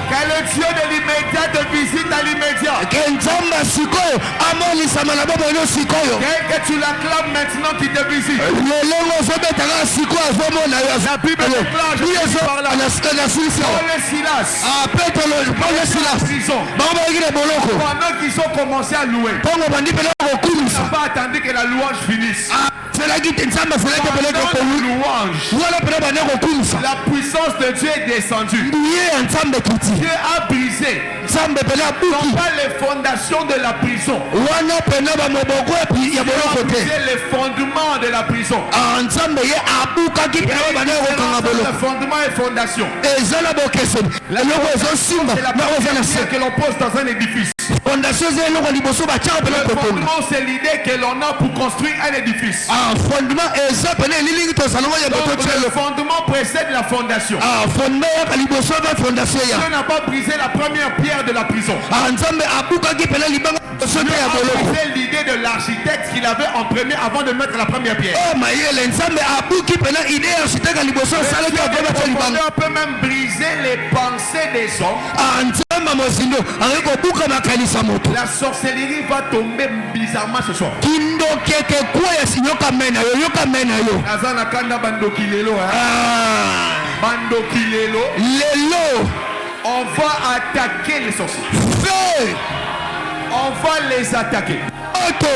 Que le Dieu de l'immédiat te visite à l'immédiat. Ke nzambe sikoyo amonisama na bomo yo sikoyo. Dès que tu l'acclames maintenant, tu te visites. Lolongo ozobetaka sikoyo azomona yo. La Bible déclare, je Yesu suis par là. anasilisa. Paul et Silas, Ah Petro Paul Silas. prison. Bango bayaki na boloko. Pendant qu'ils ont commencé à louer, Ntango bandi pele ils kokumisa. n'ont pas attendu que la louange finisse. Selaki te nzambe aselaki pele Pendant la kokolu. louange, Wana pele bandi kokumisa. la puissance de Dieu est descendue. Ye ya nzambe kiti. Dieu a brisé Nzambe pele non abuki. pas les fondations de la prison, Wana pele bamoboko epi ya Dieu a boloko brisé te. les fondements de la prison. Ah, nzambe ye abukaki pele bandi kokanga Le boloko. fondement et fondation. Eza na bokeseni. Eloko ezosimba C'est la na oza na première se. pierre que l'on pose dans un édifice. Fondation eza eloko liboso batiaka pele Le kotonga. fondement, c'est l'idée que l'on a pour construire un édifice. Ah, fondement eza pele elilingi tosalongo ya Donc, bato le tielo. fondement précède la fondation. Ah, fondement yaka liboso ba fondation ya. Dieu n'a pas brisé la première pierre de la prison. Ah, nzambe abukaki pele libanga sote Dieu ya a boloko. brisé l'idée de l'architecte qu'il avait en premier avant de mettre la première pierre. Oh mayele nzambe abuki pele ide ya siteka liboso asalaki Dieu akobatia libanga. peut même briser les pensées des hommes. Ah, nzambe mozindo akoki kobuka makanisa moto. La sorcellerie va tomber bizarrement ce soir. Kindokeke kwaya yoka mena yo yoka mena yo. Nazana kanda bandoki lelo, hein. Ah, Bandoki lelo. lelo On va attaquer les sorciers. feu On va les attaquer. oto.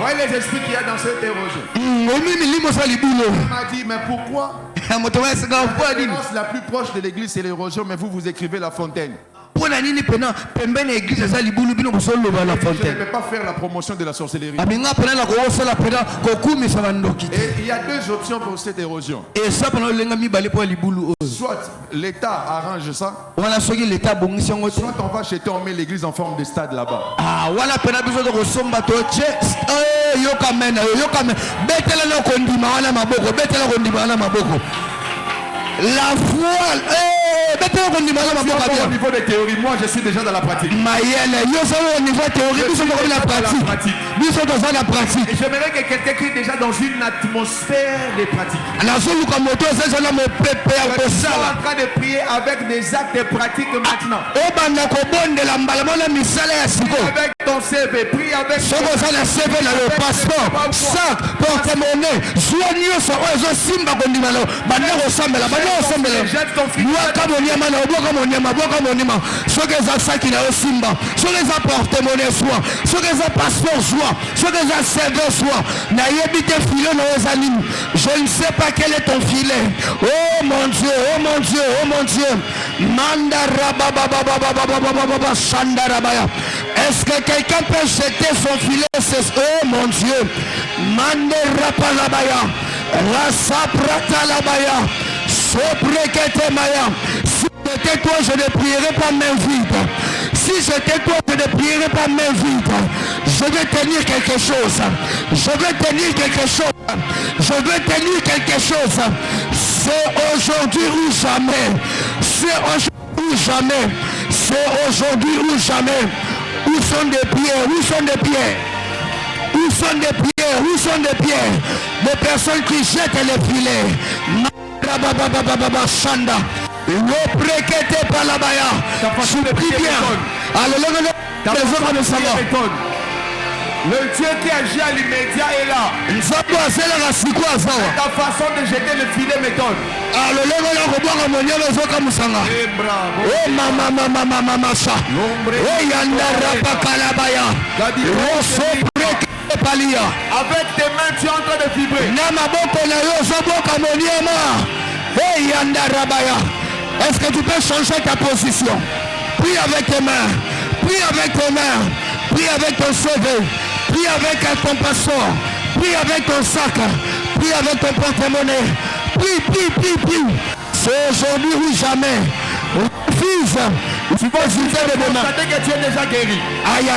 Voyez les esprits qu'il y a dans cette érosion. Omi milimo sa libulo. Il m'a dit, mais pourquoi Moto wa sika la kwa dini. référence la plus proche de l'église c'est l'érosion, mais vous écrivez la fontaine. Pona nini pena pembeni ya église za libulu bino bosoloba la Je ne fontaine. peux pas faire la promotion de la sorcellerie. Aminga pena na kosala pena kokumisa bandoki. Et il y a deux options pour cette érosion. Et ça pena lenga mibale po libulu. Soit l'État arrange ça, Wana soki leta bongisi yango te. soit on va jeter, on met l'église en forme de stade là-bas. Ah, wana pena biso to kosomba to che. Yoka mena yoka mena. Betela na kondima wana maboko, betela kondima wana maboko. La foi, betela kondima wana Si on maboko va au bien. niveau des théories, moi je suis déjà dans la pratique. Mayele, yo ça au niveau théorie, biso to la pratique. Biso to ça la pratique. Et j'aimerais que quelqu'un qui est déjà dans une atmosphère de pratique. Nazoluka moto eza na mopepe ya Tu es kosala. en train de prier avec des actes pratiques maintenant. Obanda kobondela mbala mona misala ya siko. Avec ton CV, prie avec Soko oza na CV na yo passeport, sac, porte-monnaie, zwa nyonso oyo ezosimba kondima na yo. Banda kosambela, banda kosambela. Bwaka monyama na yo, bwaka monyama, bwaka monima. Soki eza saki na yo simba, soki eza porte-monnaie zwa, soki eza passeport zwa, soki eza CV zwa. Nayebi te filet na yo eza nini. Je ne sais pas quel est ton filet. Oh mon Dieu, oh mon Dieu, oh mon Dieu. Mandara baba baba baba baba baba shandarabaya. Est-ce que quelqu'un peut jeter son filet? Oh mon Dieu. Mandara palabaya. Rasa prata labaya. Sobrekete maya. Si j'étais toi, je ne prierai pas main vide. Si j'étais toi, je ne prierai pas main vide. Je vais tenir quelque chose. Je vais tenir quelque chose. Je vais tenir quelque chose. C'est aujourd'hui ou jamais. C'est aujourd'hui ou jamais. C'est aujourd'hui ou jamais. Où sont des pierres? Où sont des pierres? Où sont des pierres? Où sont des pierres? Des personnes qui jettent les filets. Chanda. Le préquête par la baya. Tu pries bien. Alors, les autres ne savent pas. Le Dieu qui agit à l'immédiat est là. Ta façon de jeter le filet m'étonne. Avec tes mains, tu es en train de vibrer. Est-ce que tu peux changer ta position? Prie avec tes mains. Prie avec tes mains. Prie avec ton CV. Prie avec ton passeport. Prie avec ton sac. Prie avec ton porte-monnaie. Prie. C'est aujourd'hui ou jamais. Fils, tu vas constater que tu es déjà guéri. Aïe.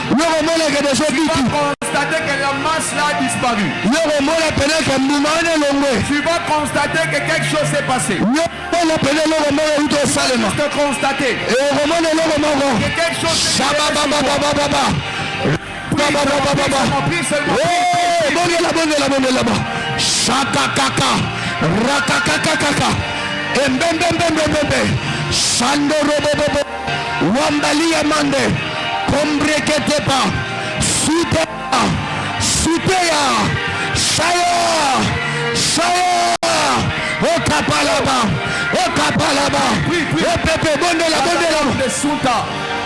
Tu vas constater que la masse là a disparu. Tu vas constater que quelque chose s'est passé. Juste constater que quelque chose s'est passé. Shakakaka, rakakakaka, embembembembembe, shandorobobobo, wambalia mande, kombreketepa, suteya, shaya, okapalaba, pepe, bondela.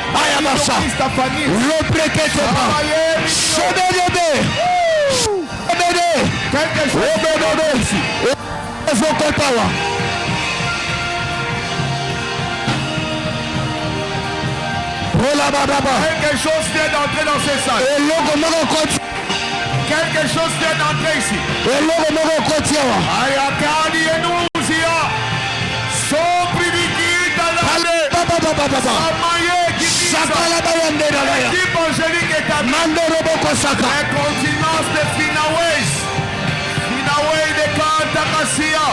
Ayamasa, repréquetepa, chebedebe, Quelque chose vient d'entrer dans ces salles. Quelque chose vient d'entrer ici. Ayakani enuzia. Soprivikita lande. Samaye kibisa. L'équipe angélique est à la continence de Finawes. Finawes de Kantakasia.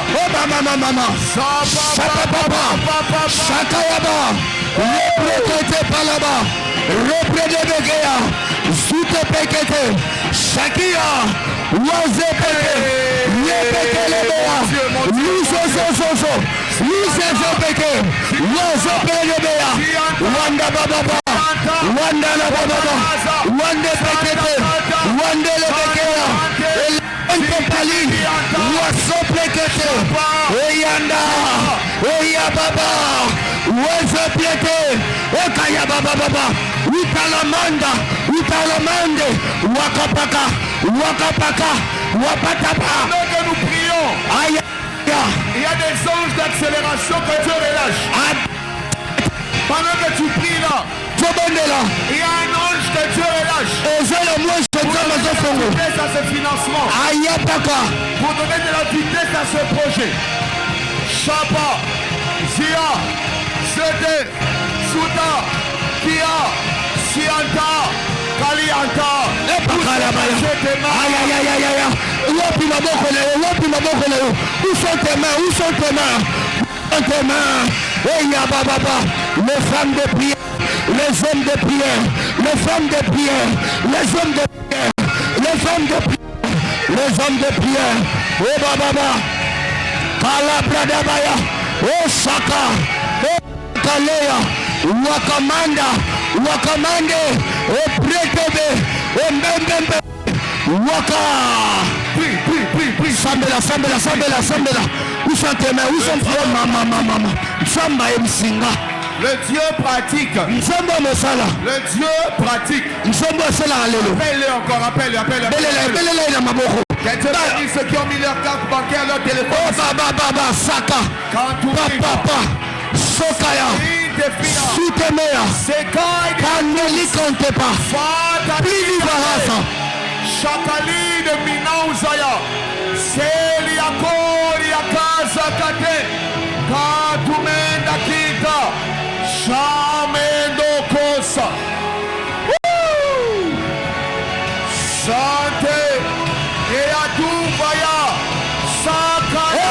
Repréquete palaba, reprédebegea, zute pekete, shakia, waze peke, yepeke lebea, lusosososo, lusoso peke, wazo pedebea, wanda bababa, wanda la bababa, wande pekete, wande lebekea, Pali, waso pekete, eyanda, eyababa, waso pekete, ekayababa, utalamande, wakapaka, wapatapa. Pendant que nous prions, Aïe, il y a des anges d'accélération que Dieu relâche. Pendant que tu pries là, il y a un ange que Dieu relâche. Pour donner de la vitesse à ce financement. Pour donner de la vitesse à ce projet. Chapa, Zia, Sete, Souta, Kia, Sianta, Kalianta. Où sont tes mains? Les femmes de prière, les hommes de prière, les femmes de prière, les hommes de prière, les hommes de prière, les hommes de prière. Oh baba, Kalabradabaya, oh Shaka, oh Kalea, Wakamande, oh Pretebe, oh Mbembe, Waka. Sambela. Où sont tes mains? Où sont tes mains? Samba Msinga. Le Dieu pratique. Le Dieu pratique. Appelle-le encore, appelle-le. Que Dieu bénisse ceux qui ont mis leur carte bancaire, leur téléphone. Oh baba, Saka. Quand tu Papa, Sokaya. Sutemea. Kaneli Kontepa. Plini Barasa. Chakali de Minauzaya. Seli Akori Akaza Kate. Katumenda Kita. Chamendo Kosa. Santé. Et à tout Vaya. Sakaya.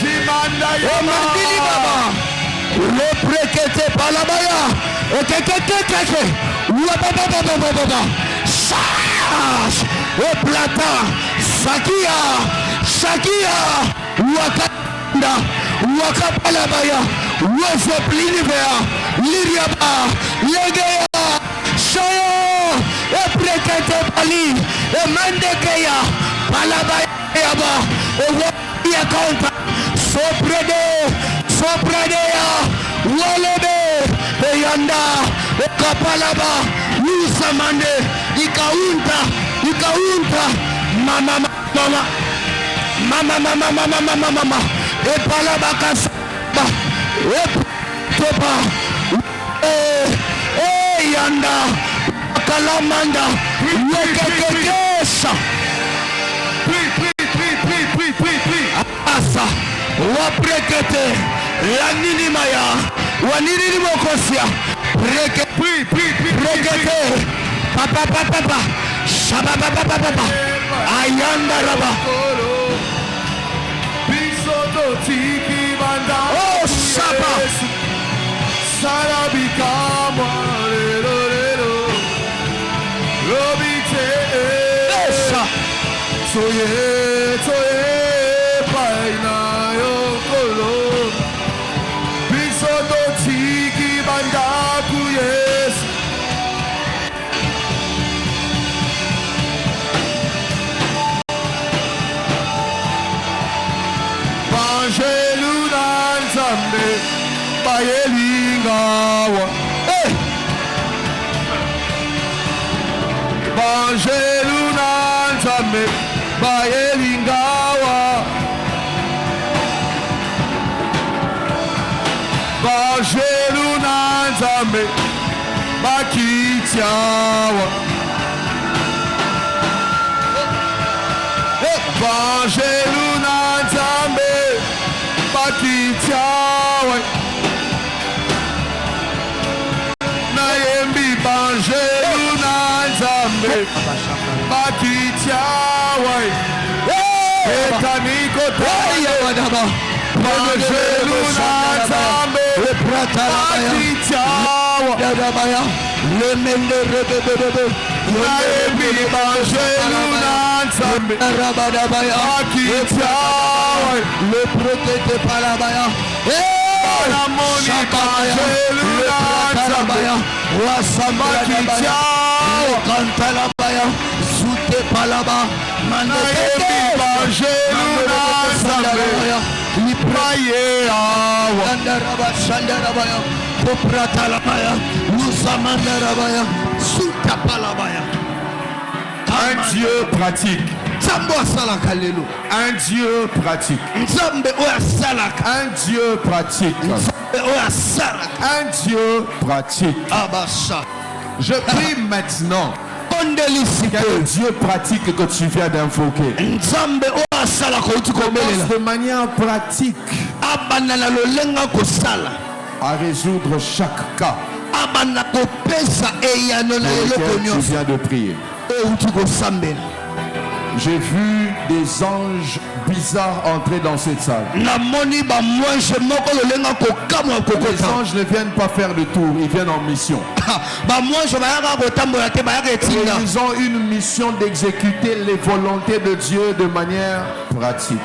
Zimandaya. Le préquete palabaya. Au plata, Shakia, Wakanda, Wakapalabaya, Wofopliniva, Liriaba, Legea, Shayo, Eprekete Pali, Emandekeya, Palabaya, Ewapia Counter, Sopradea, Walebe, Eyanda, Ekapalaba, Nusamande, Ikaunta, Mama, Epalabakasa, Epopa, Yanda, Kalamanda, Lekekesa, Asa, Waprekete, Laninimaya, Wanini Mokosia, Rekete, Papa, Shababa, Ayanda Raba. Oh, Saba. Sarabikama Robite Soye Paina Yokolo Bisoto Tiki Bandaku yes Bangeluna Nzambe Bayelingawa Bangeluna Nzambe Bayelingawa Bangeluna Nzambe Bakitiawa Bangeluna Nzambe Bakitiawa Bangeluna Nzambe Bakitiawa Etaniko Taya Bangeluna Nzambe Bakitiawa Lemende Rebebe Bangeluna Nzambe Bakitiawa Le protete palabaya Namoni Bangeluna Nzambe Wasambakitia Kantalabaya Zute Palaba Manekete Bangeluna Nzambe Lipraye Awa Shandarabaya Kopratalabaya Lusamandarabaya Zuta Palabaya. Un Dieu pratique. Un Dieu pratique. Un Dieu pratique. Un Dieu pratique. Je prie maintenant quel Dieu pratique que tu viens d'invoquer. Commence de manière pratique à résoudre chaque cas pour lequel tu viens de prier. J'ai vu des anges bizarres entrer dans cette salle. Les anges ne viennent pas faire le tour, ils viennent en mission. Et ils ont une mission d'exécuter les volontés de Dieu de manière pratique.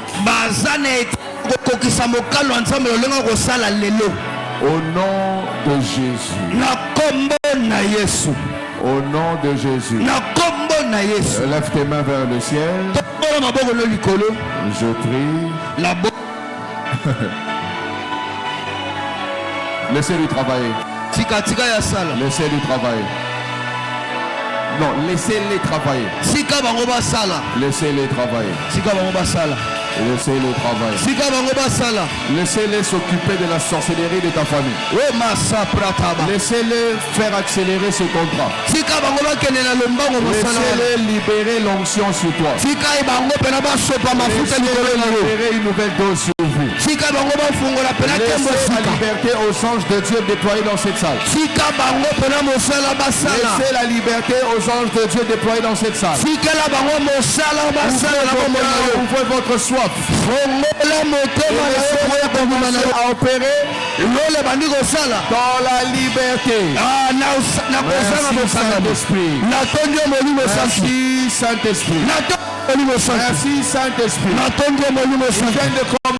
Au nom de Jésus. Au nom de Jésus. Lève tes mains vers le ciel. Je prie. Laissez-lui travailler. Laissez-lui travailler. Non, laissez-les travailler. Laissez-les travailler. Laissez-les travailler. Laissez-les s'occuper de la sorcellerie de ta famille. Laissez-les faire accélérer ce contrat. Laissez-les libérer l'onction sur toi. Laissez-les libérer une nouvelle dose sur vous. Laissez la liberté aux anges de Dieu déployés dans cette salle. Laissez la liberté aux anges de Dieu déployés dans cette salle. Ouvrez votre soif. À opérer dans la liberté. Merci Saint-Esprit. Merci Saint-Esprit. Merci Saint-Esprit.